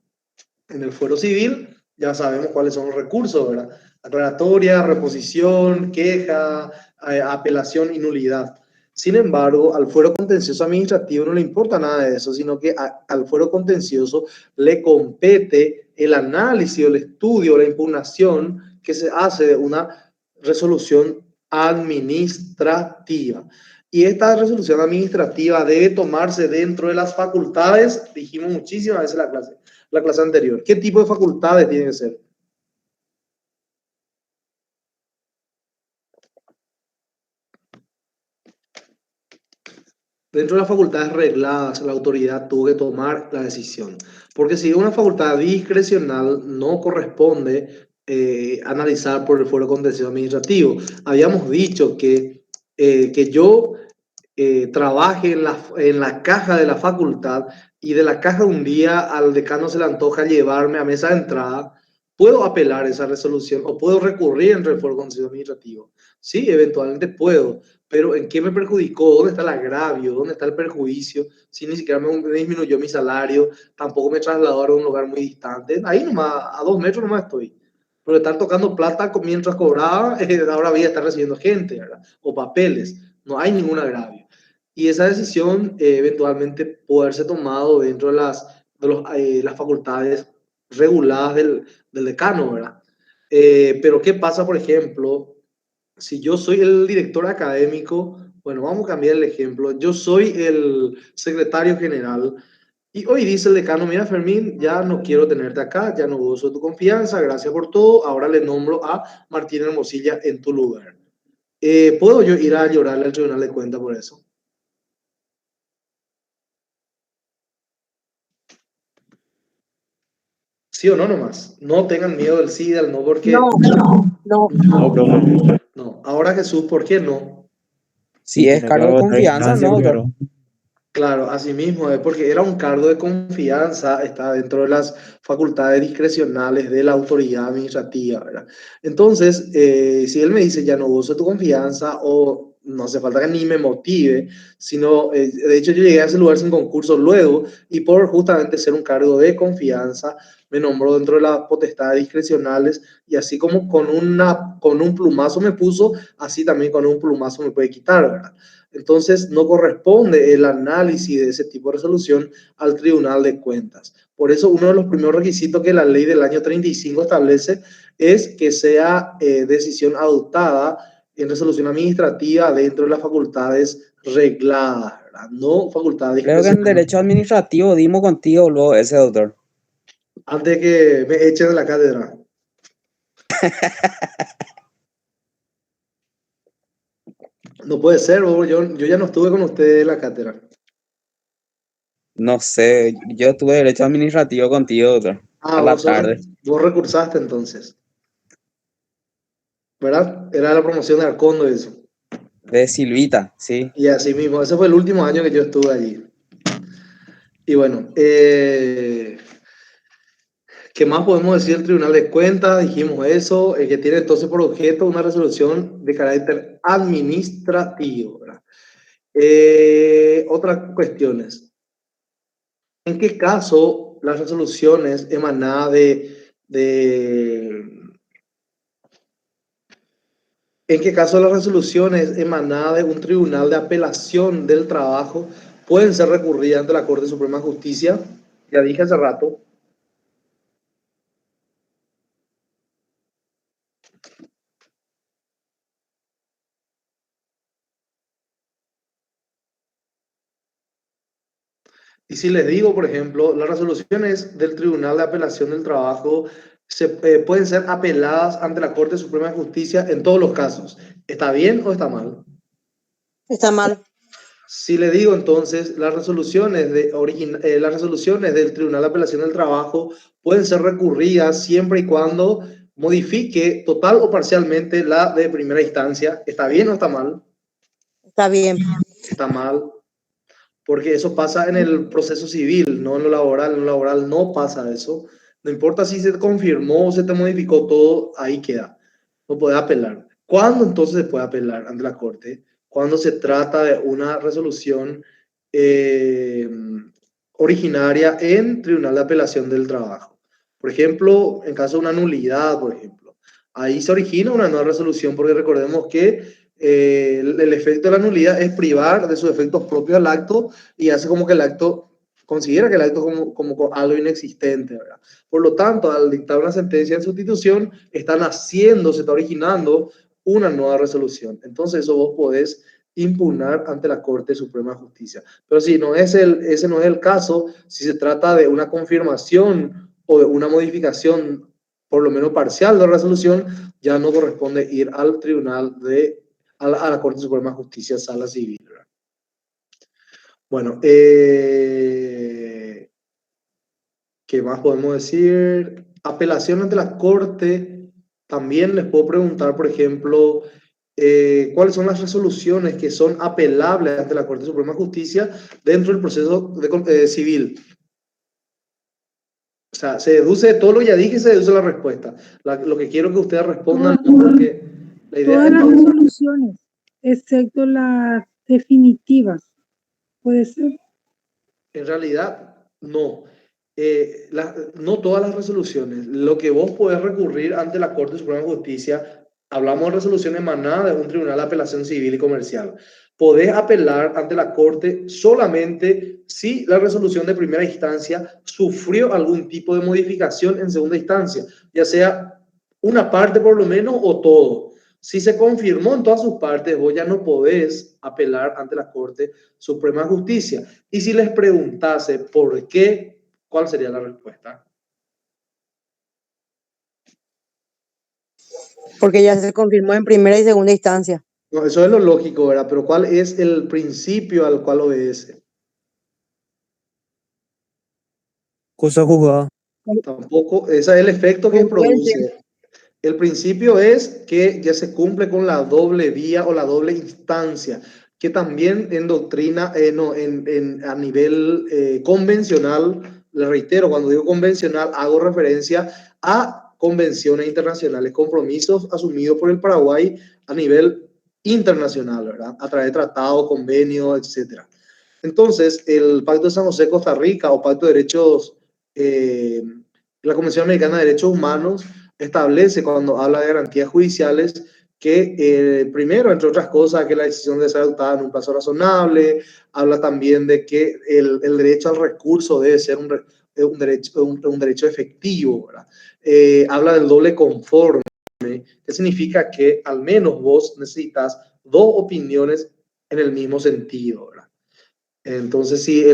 En el fuero civil ya sabemos cuáles son los recursos, ¿verdad? Aclaratoria, reposición, queja, apelación y nulidad. Sin embargo, al fuero contencioso administrativo no le importa nada de eso, sino que al fuero contencioso le compete el análisis, el estudio, la impugnación que se hace de una resolución administrativa. Y esta resolución administrativa debe tomarse dentro de las facultades, dijimos muchísimas veces en la clase anterior. ¿Qué tipo de facultades tienen que ser? Dentro de las facultades regladas, la autoridad tuvo que tomar la decisión. Porque si es una facultad discrecional, no corresponde analizar por el fuero contencioso administrativo. Habíamos dicho que yo trabaje en la caja de la facultad y de la caja un día al decano se le antoja llevarme a mesa de entrada, puedo apelar esa resolución o puedo recurrir entre el fuero contencioso administrativo. Sí, eventualmente puedo, pero ¿en qué me perjudicó? ¿Dónde está el agravio? ¿Dónde está el perjuicio? Si ni siquiera me disminuyó mi salario, tampoco me trasladaron a un lugar muy distante. Ahí nomás, a 2 metros nomás estoy. Pero estar tocando plata mientras cobraba, ahora voy a estar recibiendo gente, ¿verdad? O papeles. No hay ningún agravio. Y esa decisión eventualmente puede haberse tomado dentro de las facultades reguladas del decano, ¿verdad? Pero ¿qué pasa, por ejemplo, si yo soy el director académico? Bueno, vamos a cambiar el ejemplo. Yo soy el secretario general y hoy dice el decano: mira, Fermín, ya no quiero tenerte acá, ya no uso tu confianza, gracias por todo, ahora le nombro a Martín Hermosilla en tu lugar. ¿Puedo yo ir a llorarle al Tribunal de Cuentas por eso? ¿Sí o no nomás? No tengan miedo del sí y del no, porque No, no. No, profe. no. Ahora, Jesús, ¿por qué no? Si es Tiene que cargo de agotar confianza, instancia no, doctor. primero. Claro, así mismo es porque era un cargo de confianza, está dentro de las facultades discrecionales de la autoridad administrativa, ¿verdad? Entonces, si él me dice ya no uso tu confianza, o no hace falta que ni me motive, sino, de hecho yo llegué a ese lugar sin concurso luego, y por justamente ser un cargo de confianza, me nombró dentro de las potestades discrecionales, y así como con un plumazo me puso, así también con un plumazo me puede quitar, ¿verdad? Entonces, no corresponde el análisis de ese tipo de resolución al Tribunal de Cuentas. Por eso, uno de los primeros requisitos que la ley del año 35 establece es que sea decisión adoptada en resolución administrativa dentro de las facultades regladas, ¿verdad? No facultades Creo que en discrecionales. derecho administrativo dimos contigo luego ese, doctor. Antes de que me echen de la cátedra. No puede ser, yo ya no estuve con ustedes en la cátedra. No sé, yo tuve derecho administrativo contigo, doctor. Ah, A la tarde. vos recursaste entonces, ¿verdad? Era la promoción de Arcondo eso. De Silvita, sí. Y así mismo, ese fue el último año que yo estuve allí. Y bueno, ¿qué más podemos decir del Tribunal de Cuentas? Dijimos eso, que tiene entonces por objeto una resolución de carácter administrativo, ¿verdad? Otras cuestiones. ¿En qué caso las resoluciones emanadas ¿En qué caso las resoluciones emanadas de un tribunal de apelación del trabajo pueden ser recurridas ante la Corte Suprema de Justicia? Ya dije hace rato. Y si les digo, por ejemplo, las resoluciones del Tribunal de Apelación del Trabajo pueden ser apeladas ante la Corte Suprema de Justicia en todos los casos. ¿Está bien o está mal? Está mal. Si le digo entonces, las resoluciones del Tribunal de Apelación del Trabajo pueden ser recurridas siempre y cuando modifique total o parcialmente la de primera instancia. ¿Está bien o está mal? Está bien. Está mal, porque eso pasa en el proceso civil, no en lo laboral. En lo laboral no pasa eso. No importa si se te confirmó o se te modificó todo, ahí queda. No puede apelar. ¿Cuándo entonces se puede apelar ante la Corte? Cuando se trata de una resolución originaria en Tribunal de Apelación del Trabajo. Por ejemplo, en caso de una nulidad, por ejemplo, ahí se origina una nueva resolución, porque recordemos que el efecto de la nulidad es privar de sus efectos propios al acto y hace como que el acto, considera que el acto como algo inexistente, ¿verdad? Por lo tanto, al dictar una sentencia de sustitución, están haciendo, se está originando una nueva resolución. Entonces eso vos podés impugnar ante la Corte Suprema de Justicia. Pero si no es ese no es el caso, si se trata de una confirmación o de una modificación, por lo menos parcial de la resolución, ya no corresponde ir al tribunal a la Corte Suprema de Justicia, Sala Civil. Bueno, ¿qué más podemos decir? Apelación ante la Corte. También les puedo preguntar, por ejemplo, cuáles son las resoluciones que son apelables ante la Corte Suprema de Justicia dentro del proceso civil. O sea, se deduce de todo lo que ya dije y se deduce la respuesta. Lo que quiero que ustedes respondan, porque la idea Todas es... las resoluciones, excepto las definitivas. ¿Puede ser? En realidad, no. No todas las resoluciones. Lo que vos podés recurrir ante la Corte Suprema de Justicia, hablamos de resolución emanada de un tribunal de apelación civil y comercial. Podés apelar ante la Corte solamente si la resolución de primera instancia sufrió algún tipo de modificación en segunda instancia, ya sea una parte por lo menos o todo. Si se confirmó en todas sus partes, vos ya no podés apelar ante la Corte Suprema de Justicia. Y si les preguntase por qué, ¿cuál sería la respuesta? Porque ya se confirmó en primera y segunda instancia. No, eso es lo lógico, ¿verdad? Pero ¿cuál es el principio al cual obedece? Cosa juzgada. Tampoco, ese es el efecto que produce. El principio es que ya se cumple con la doble vía o la doble instancia, que también en doctrina, a nivel convencional, le reitero, cuando digo convencional, hago referencia a convenciones internacionales, compromisos asumidos por el Paraguay a nivel internacional, ¿verdad? A través de tratados, convenios, etc. Entonces, el Pacto de San José, Costa Rica, o Pacto de Derechos, la Convención Americana de Derechos Humanos, establece cuando habla de garantías judiciales que primero, entre otras cosas, que la decisión debe ser adoptada en un plazo razonable. Habla también de que el derecho al recurso debe ser un derecho efectivo, ¿verdad? Habla del doble conforme, que significa que al menos vos necesitas dos opiniones en el mismo sentido, ¿verdad? Entonces, si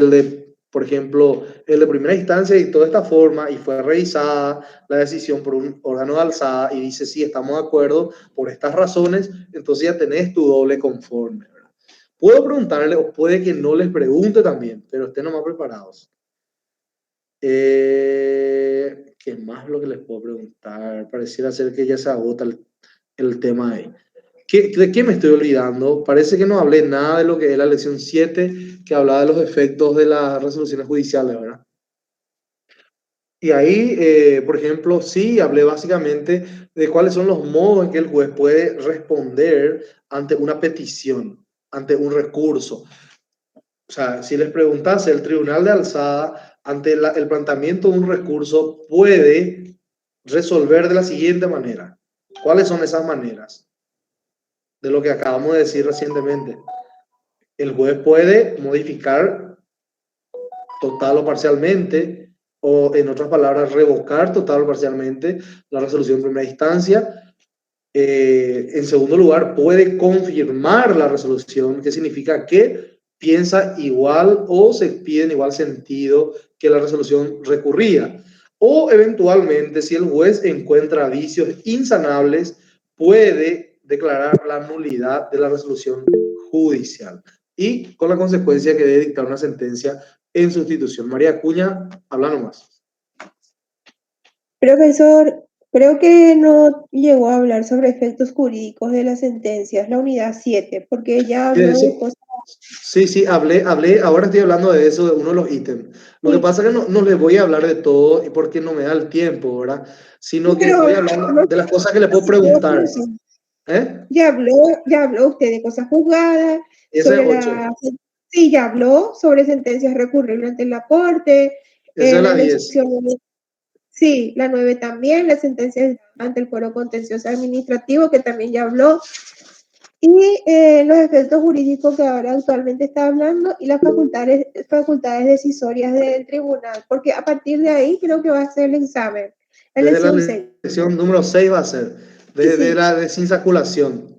por ejemplo, el de primera instancia dictó de esta forma y fue revisada la decisión por un órgano de alzada y dice, sí, estamos de acuerdo por estas razones, entonces ya tenés tu doble conforme, ¿verdad? Puedo preguntarle o puede que no les pregunte también, pero estén nomás preparados. ¿Qué más lo que les puedo preguntar? Pareciera ser que ya se agota el tema ahí. ¿De qué me estoy olvidando? Parece que no hablé nada de lo que es la lección 7, que hablaba de los efectos de las resoluciones judiciales, ¿verdad? Y ahí, por ejemplo, sí hablé básicamente de cuáles son los modos en que el juez puede responder ante una petición, ante un recurso. O sea, si les preguntase, el tribunal de alzada, ante el planteamiento de un recurso, puede resolver de la siguiente manera. ¿Cuáles son esas maneras? De lo que acabamos de decir recientemente. El juez puede modificar total o parcialmente, o en otras palabras, revocar total o parcialmente la resolución de primera instancia. En segundo lugar, puede confirmar la resolución, que significa que piensa igual o se pide en igual sentido que la resolución recurrida. O eventualmente, si el juez encuentra vicios insanables, puede declarar la nulidad de la resolución judicial y con la consecuencia que debe dictar una sentencia en sustitución. María Acuña, habla nomás. Profesor, creo que no llegó a hablar sobre efectos jurídicos de las sentencias, la unidad 7, porque ya habló de cosas. Sí, hablé, ahora estoy hablando de eso, de uno de los ítems. Lo que pasa es que no les voy a hablar de todo porque no me da el tiempo, ¿verdad? Sino que estoy hablando de las cosas que le puedo preguntar. ¿Eh? Ya habló usted de cosas juzgadas, Ese sobre 8. Sí, ya habló sobre sentencias recurribles ante la Corte. Esa es la 10. Sí, la 9 también, la sentencia ante el Fuero Contencioso Administrativo, que también ya habló. Y los efectos jurídicos que ahora actualmente está hablando y las facultades decisorias del tribunal, porque a partir de ahí creo que va a ser el examen. Desde la lección número 6 va a ser, desde la desinsaculación.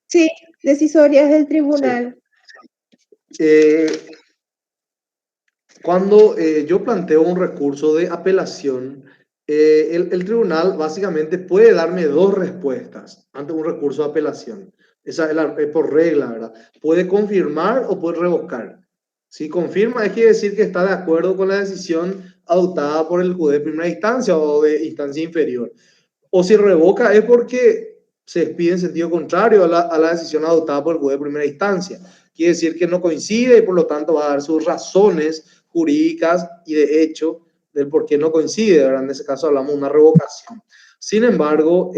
Sí, decisorias del tribunal. Sí. Cuando yo planteo un recurso de apelación, el tribunal básicamente puede darme dos respuestas ante un recurso de apelación. Esa es por regla, ¿verdad? Puede confirmar o puede revocar. Si confirma, quiere decir que está de acuerdo con la decisión adoptada por el juez de primera instancia o de instancia inferior. O si revoca es porque se expide en sentido contrario a la decisión adoptada por el juez de primera instancia. Quiere decir que no coincide y por lo tanto va a dar sus razones jurídicas y de hecho del por qué no coincide, ¿verdad? En ese caso hablamos de una revocación. Sin embargo,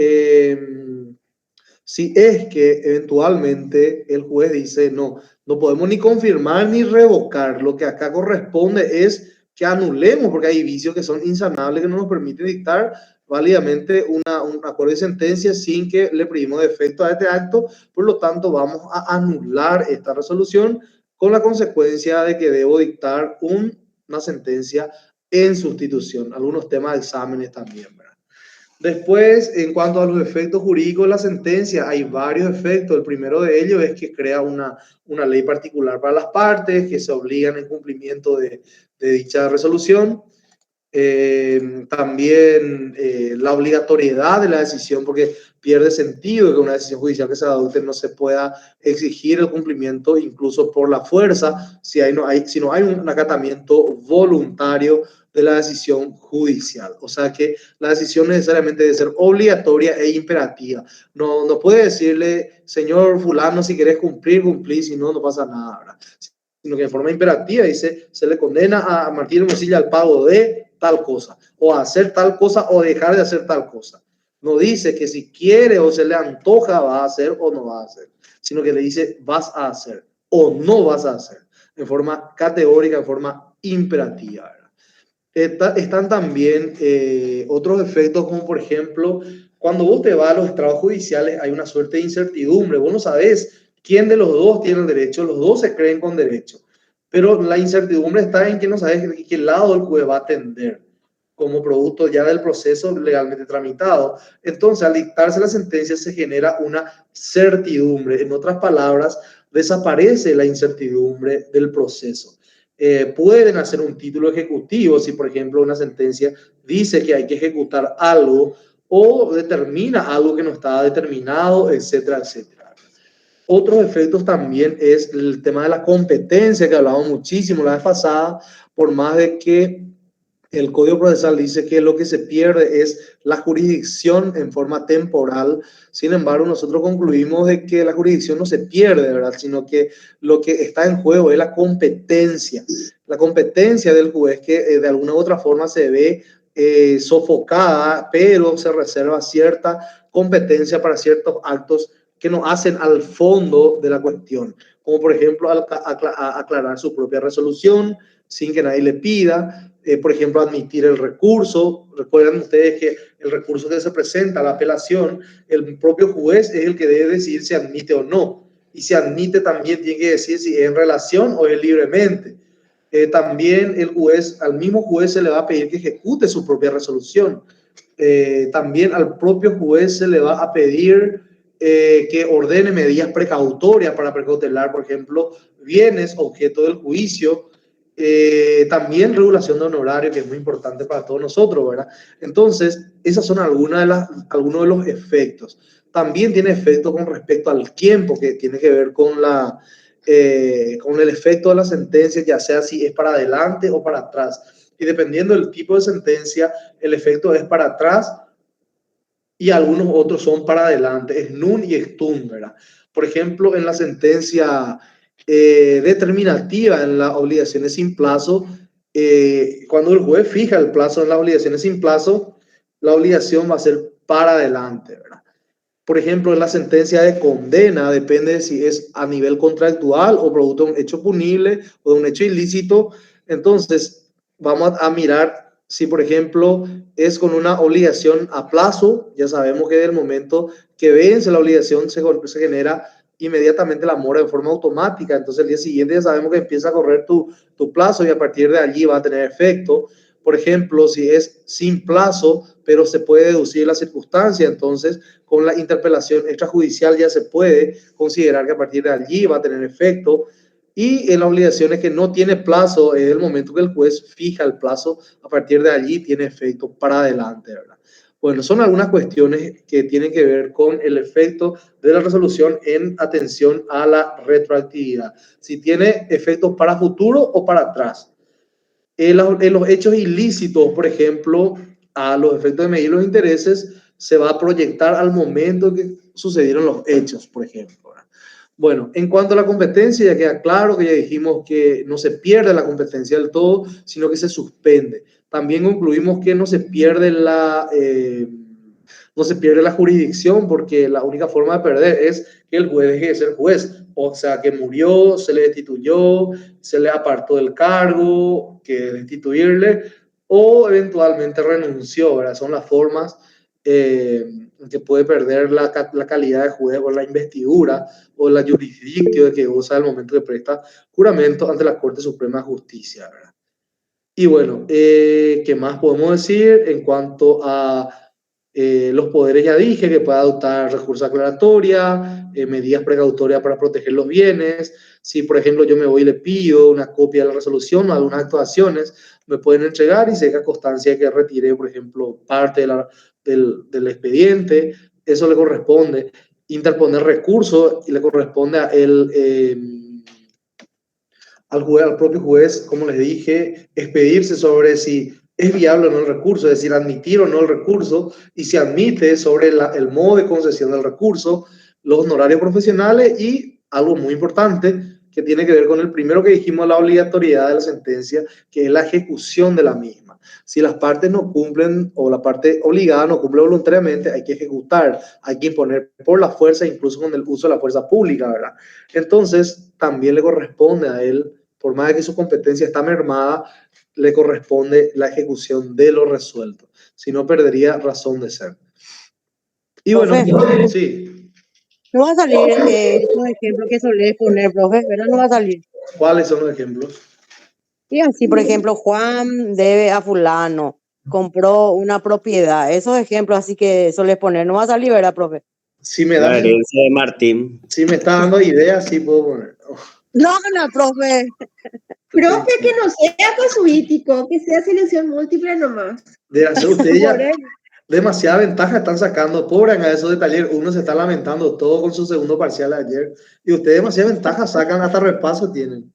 si es que eventualmente el juez dice no podemos ni confirmar ni revocar, lo que acá corresponde es que anulemos, porque hay vicios que son insanables que no nos permiten dictar válidamente un acuerdo de sentencia sin que le privemos de efecto a este acto. Por lo tanto, vamos a anular esta resolución con la consecuencia de que debo dictar una sentencia en sustitución. Algunos temas de exámenes también, ¿verdad? Después, en cuanto a los efectos jurídicos de la sentencia, hay varios efectos. El primero de ellos es que crea una ley particular para las partes que se obligan en cumplimiento de dicha resolución. También la obligatoriedad de la decisión, porque pierde sentido que una decisión judicial que se adopte no se pueda exigir el cumplimiento incluso por la fuerza si no hay un acatamiento voluntario de la decisión judicial. O sea que la decisión necesariamente debe ser obligatoria e imperativa. No puede decirle, señor fulano, si querés cumplir, cumplí, si no, no pasa nada, ¿verdad? Sino que de forma imperativa dice, se le condena a Martín Hermosilla al pago de tal cosa, o a hacer tal cosa, o dejar de hacer tal cosa. No dice que si quiere o se le antoja va a hacer o no va a hacer, sino que le dice vas a hacer o no vas a hacer, en forma categórica, en forma imperativa. Están también otros efectos, como por ejemplo, cuando vos te vas a los estrados judiciales hay una suerte de incertidumbre. Vos no sabés quién de los dos tiene el derecho, los dos se creen con derecho. Pero la incertidumbre está en que no sabes qué lado el juez va a atender como producto ya del proceso legalmente tramitado. Entonces, al dictarse la sentencia se genera una certidumbre. En otras palabras, desaparece la incertidumbre del proceso. Pueden hacer un título ejecutivo si, por ejemplo, una sentencia dice que hay que ejecutar algo o determina algo que no estaba determinado, etcétera, etcétera. Otros efectos también es el tema de la competencia, que hablamos muchísimo la vez pasada, por más de que el Código Procesal dice que lo que se pierde es la jurisdicción en forma temporal. Sin embargo, nosotros concluimos de que la jurisdicción no se pierde, ¿verdad? Sino que lo que está en juego es la competencia del juez, que de alguna u otra forma se ve sofocada, pero se reserva cierta competencia para ciertos actos que no hacen al fondo de la cuestión, como por ejemplo aclarar su propia resolución sin que nadie le pida, por ejemplo, admitir el recurso. Recuerden ustedes que el recurso que se presenta a la apelación, el propio juez es el que debe decidir si admite o no, y si admite también tiene que decir si es en relación o es libremente. También al mismo juez se le va a pedir que ejecute su propia resolución. También al propio juez se le va a pedir que ordene medidas precautorias para precautelar, por ejemplo, bienes objeto del juicio. También regulación de honorario, que es muy importante para todos nosotros, ¿verdad? Entonces, esas son algunos de los efectos. También tiene efecto con respecto al tiempo, que tiene que ver con con el efecto de la sentencia, ya sea si es para adelante o para atrás. Y dependiendo del tipo de sentencia, el efecto es para atrás y algunos otros son para adelante, es nun y extun, ¿verdad? Por ejemplo, en la sentencia determinativa, en las obligaciones sin plazo, cuando el juez fija el plazo en las obligaciones sin plazo, la obligación va a ser para adelante, ¿verdad? Por ejemplo, en la sentencia de condena, depende de si es a nivel contractual o producto de un hecho punible o de un hecho ilícito. Entonces, vamos a mirar si, por ejemplo, es con una obligación a plazo. Ya sabemos que en el momento que vence la obligación se genera inmediatamente la mora de forma automática. Entonces, el día siguiente ya sabemos que empieza a correr tu plazo y a partir de allí va a tener efecto. Por ejemplo, si es sin plazo, pero se puede deducir la circunstancia, entonces con la interpelación extrajudicial ya se puede considerar que a partir de allí va a tener efecto. Y en las obligaciones que no tiene plazo, es el momento que el juez fija el plazo, a partir de allí tiene efecto para adelante, ¿verdad? Bueno, son algunas cuestiones que tienen que ver con el efecto de la resolución en atención a la retroactividad. Si tiene efectos para futuro o para atrás. En los hechos ilícitos, por ejemplo, a los efectos de medir los intereses, se va a proyectar al momento que sucedieron los hechos, por ejemplo. Bueno, en cuanto a la competencia, ya queda claro que ya dijimos que no se pierde la competencia del todo, sino que se suspende. También concluimos que no se pierde no se pierde la jurisdicción, porque la única forma de perder es que el juez deje de ser juez. O sea, que murió, se le destituyó, se le apartó del cargo, que destituirle, o eventualmente renunció, ¿verdad? Son las formas que puede perder la calidad de juez o la investidura o la jurisdicción que goza al momento que presta juramento ante la Corte Suprema de Justicia, ¿verdad? Y bueno, ¿qué más podemos decir en cuanto a los poderes? Ya dije que puede adoptar recursos aclaratoria, medidas precautorias para proteger los bienes. Si, por ejemplo, yo me voy y le pido una copia de la resolución o algunas actuaciones, me pueden entregar y se deja constancia de que retiré, por ejemplo, parte del expediente. Eso le corresponde. Interponer recursos y le corresponde a él. Al propio juez, como les dije, expedirse sobre si es viable o no el recurso, es decir, admitir o no el recurso, y si admite sobre el modo de concesión del recurso, los honorarios profesionales y algo muy importante que tiene que ver con el primero que dijimos, la obligatoriedad de la sentencia, que es la ejecución de la misma. Si las partes no cumplen o la parte obligada no cumple voluntariamente, hay que ejecutar, hay que imponer por la fuerza, incluso con el uso de la fuerza pública, ¿verdad? Entonces, también le corresponde a él, por más de que su competencia está mermada, le corresponde la ejecución de lo resuelto. Si no, perdería razón de ser. Y bueno, Profe, sí. no va a salir los ejemplos que solés poner, profe, ¿verdad? No va a salir. ¿Cuáles son los ejemplos? Y así, por ejemplo, Juan debe a fulano, compró una propiedad. Esos ejemplos así que solés poner, no va a salir, ¿verdad, profe? Si me La da, herencia de Martín. si me está dando ideas, sí puedo poner. No, no, profe. Profe, que no sea casuístico, que sea selección múltiple nomás. De hacer ustedes ya Pobre. demasiada ventaja están sacando. Pobre a esos de taller, uno se está lamentando todo con su segundo parcial ayer. Y ustedes demasiada ventaja sacan, hasta repaso tienen.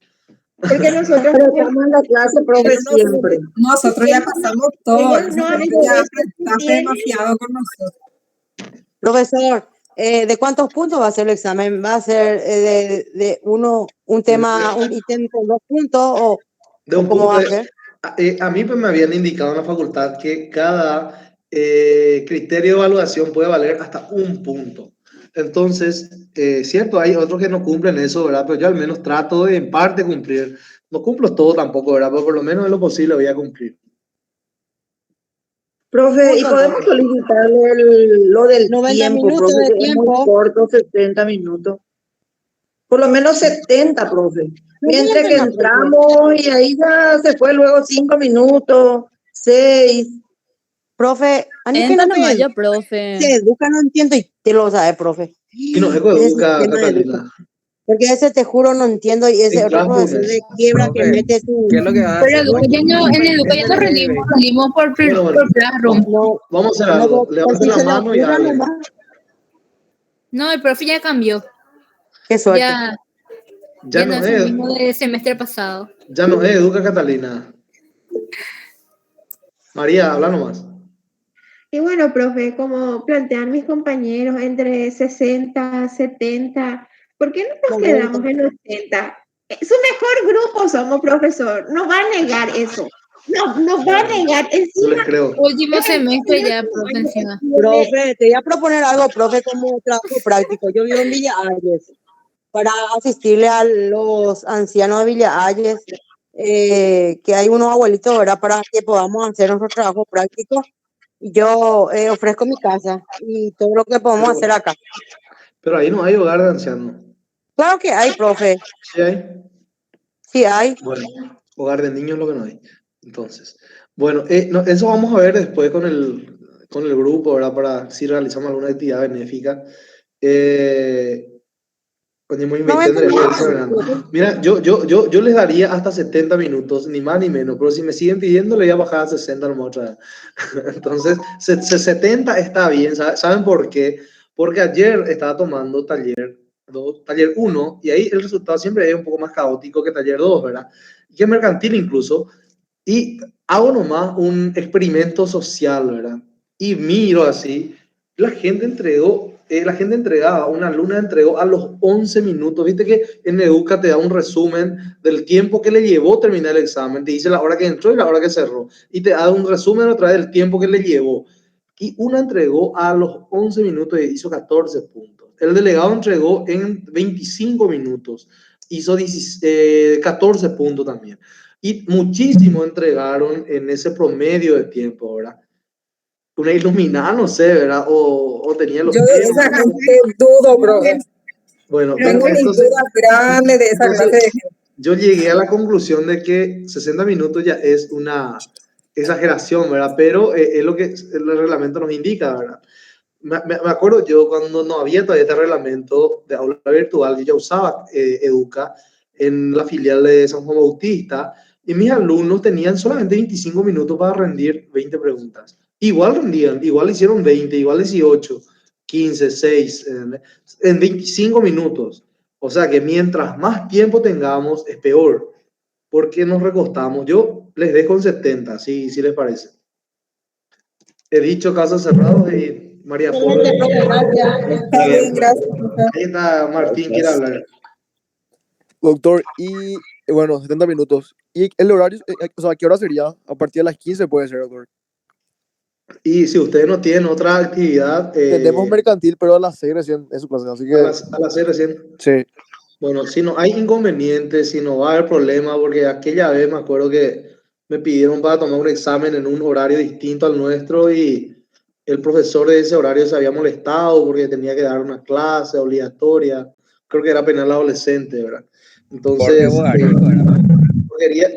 Porque nosotros Pero estamos en la clase, profe, siempre. Nosotros ya pasamos todo. ellos no, Nosotros ellos ya no apretaste tienen. demasiado con nosotros. Profesor, ¿de cuántos puntos va a ser el examen? ¿Va a ser un tema, un ítem con 2 puntos o De un cómo punto va a ser? a mí pues me habían indicado en la facultad que cada criterio de evaluación puede valer hasta 1 punto. Entonces, cierto, hay otros que no cumplen eso, ¿verdad? Pero yo al menos trato de en parte cumplir. No cumplo todo tampoco, ¿verdad? Pero por lo menos en lo posible voy a cumplir. Profe, y Punto, podemos entonces. solicitarle lo del 90 tiempo, minutos profe, de que es muy tiempo. corto, 70 minutos. Por lo menos 70, profe. Mientras que 90, profe. entramos y ahí ya se fue luego 5 minutos, 6. Profe, a mí que Enta no nomás me yo, profe. se educa, no entiendo y te lo sabe, profe. Y no, Ese Ecoeduca, sistema de educa. Catalina. Porque ese te juro no entiendo y ese En otro profesor Classroom de es. quiebra que Profe, mete ¿qué es lo que su... hace? Pero Educa ya no, en Educa ya no FLDB. rendimos Bueno, bueno, por Classroom. No, vamos a hacer no, algo. pero Levanten si la se le mano y ocurra hablen. nomás, No, el profe ya cambió. qué suerte. Ya, Ya ya no no es el es, mismo del semestre pasado. ya no es Educa Catalina. María, habla nomás. Y bueno, profe, como plantean mis compañeros, entre 60, 70, ¿por qué no nos 90. quedamos en 80? Su mejor grupo somos, profesor. No va a negar eso. No va a negar. Yo Encima, les creo. Último semestre ya, último profe, año que encima. tiene, Profe, te voy a proponer algo, profe, como trabajo práctico. Yo vivo en Villa Ayes para asistirle a los ancianos de Villa Ayes, que hay unos abuelitos, ¿verdad? Para que podamos hacer nuestro trabajo práctico. Y yo ofrezco mi casa y todo lo que podemos Pero, hacer acá. pero ahí no hay hogar de ancianos. Claro que hay, profe. ¿Sí hay? Sí hay. Bueno, hogar de niños lo que no hay. Entonces, bueno, no, eso vamos a ver después con el grupo, ¿verdad? Para si realizamos alguna actividad benéfica. Cuando me invité 90 Andrés, minutos, ¿verdad? profe. Mira, yo les daría hasta 70 minutos, ni más ni menos, pero si me siguen pidiendo, le voy a bajar a 60 nomás otra vez. Entonces, 70 está bien, ¿saben por qué? Porque ayer estaba tomando taller 1, y ahí el resultado siempre es un poco más caótico que taller 2, ¿verdad? Y que mercantil incluso, y hago nomás un experimento social, ¿verdad? Y miro así, la gente entregaba, una alumna entregó a los 11 minutos. Viste que en Educa te da un resumen del tiempo que le llevó terminar el examen, te dice la hora que entró y la hora que cerró, y te da un resumen otra vez del tiempo que le llevó. Y una entregó a los 11 minutos y hizo 14 puntos. El delegado entregó en 25 minutos, hizo 14 puntos también. Y muchísimos entregaron en ese promedio de tiempo, ¿verdad? Una iluminada, no sé, ¿verdad? O tenía los Yo de tiempos. esa gente dudo, profe. Bueno, Tengo mis entonces, dudas grandes de esa clase de gente. yo llegué a la conclusión de que 60 minutos ya es una exageración, ¿verdad? Pero es lo que el reglamento nos indica, ¿verdad? Me acuerdo yo cuando no había todavía este reglamento de aula virtual, yo ya usaba Educa en la filial de San Juan Bautista, y mis alumnos tenían solamente 25 minutos para rendir 20 preguntas. Igual rendían, igual hicieron 20, igual 18, 15, 6, en 25 minutos. O sea que mientras más tiempo tengamos, es peor, porque nos recostamos. Yo les dejo en 70, si les parece. He dicho casos cerrados y María Polo. Excelente, profe, gracias. Está bien, gracias, profe. Ahí está Martín, quiere hablar. Doctor, y bueno, 70 minutos. ¿Y el horario, o sea, qué hora sería? A partir de las 15 puede ser, doctor. Y si ustedes no tienen otra actividad, Tenemos mercantil, pero a las 6 recién es su clase, así que a las 6 recién. sí. Bueno, si no hay inconvenientes, si no va a haber problema, porque aquella vez me acuerdo que me pidieron para tomar un examen en un horario distinto al nuestro, y el profesor de ese horario se había molestado porque tenía que dar una clase obligatoria. Creo que era penal adolescente, ¿verdad? Jorge Entonces, Bogarín, ¿verdad?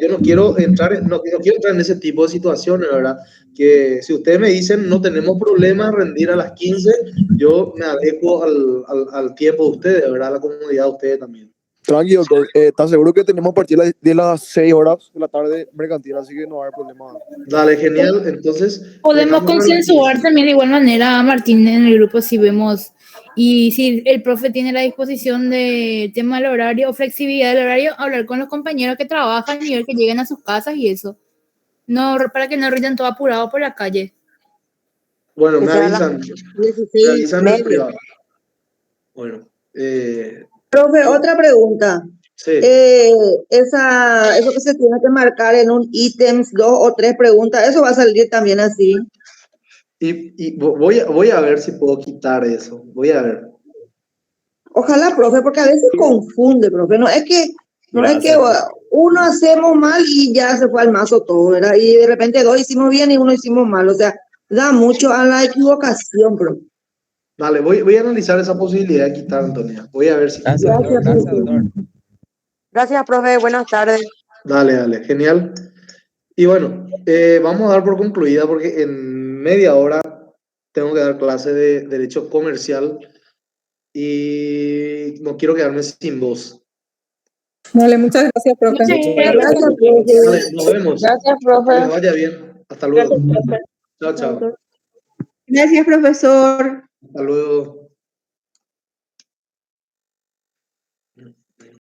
yo no quiero no quiero entrar en ese tipo de situaciones, ¿verdad? Que si ustedes me dicen no tenemos problema en rendir a las 15, yo me adecuo al tiempo de ustedes, ¿verdad? A la comodidad de ustedes también. Tranquilo, doctor. ¿Estás seguro que tenemos a partir de las 6 horas de la tarde mercantil? Así que no va a haber problema. Dale, genial. Entonces, Podemos dejamos consensuar también de igual manera a Martín en el grupo si vemos y si el profe tiene la disposición de tema del horario o flexibilidad del horario, hablar con los compañeros que trabajan y ver que lleguen a sus casas y eso. No, para que no rindan todo apurado por la calle. Bueno, Que me sea a las avisan. Me 16 avisan en media. privado. Bueno, Profe, otra pregunta. sí. Eso que se tiene que marcar en un ítems, 2 o 3 preguntas, eso va a salir también así. Y voy a ver si puedo quitar eso. Voy a ver. Ojalá, profe, porque a veces confunde, profe. No es que Gracias, profe. uno hacemos mal y ya se fue al mazo todo, ¿verdad? Y de repente dos hicimos bien y uno hicimos mal. O sea, da mucho a la equivocación, profe. Dale, voy a analizar esa posibilidad de quitar, Antonia. Voy a ver si Gracias, quito. doctor. Gracias, doctor. Gracias, profe. Buenas tardes. Dale, genial. Y bueno, vamos a dar por concluida porque en media hora tengo que dar clase de Derecho Comercial y no quiero quedarme sin voz. Vale, muchas gracias, profe. Muchas Gracias, gracias. profe. Vale, nos vemos. Gracias, Que les profe. vaya bien. Hasta luego. Chao, chao. Gracias, profesor. Hasta luego.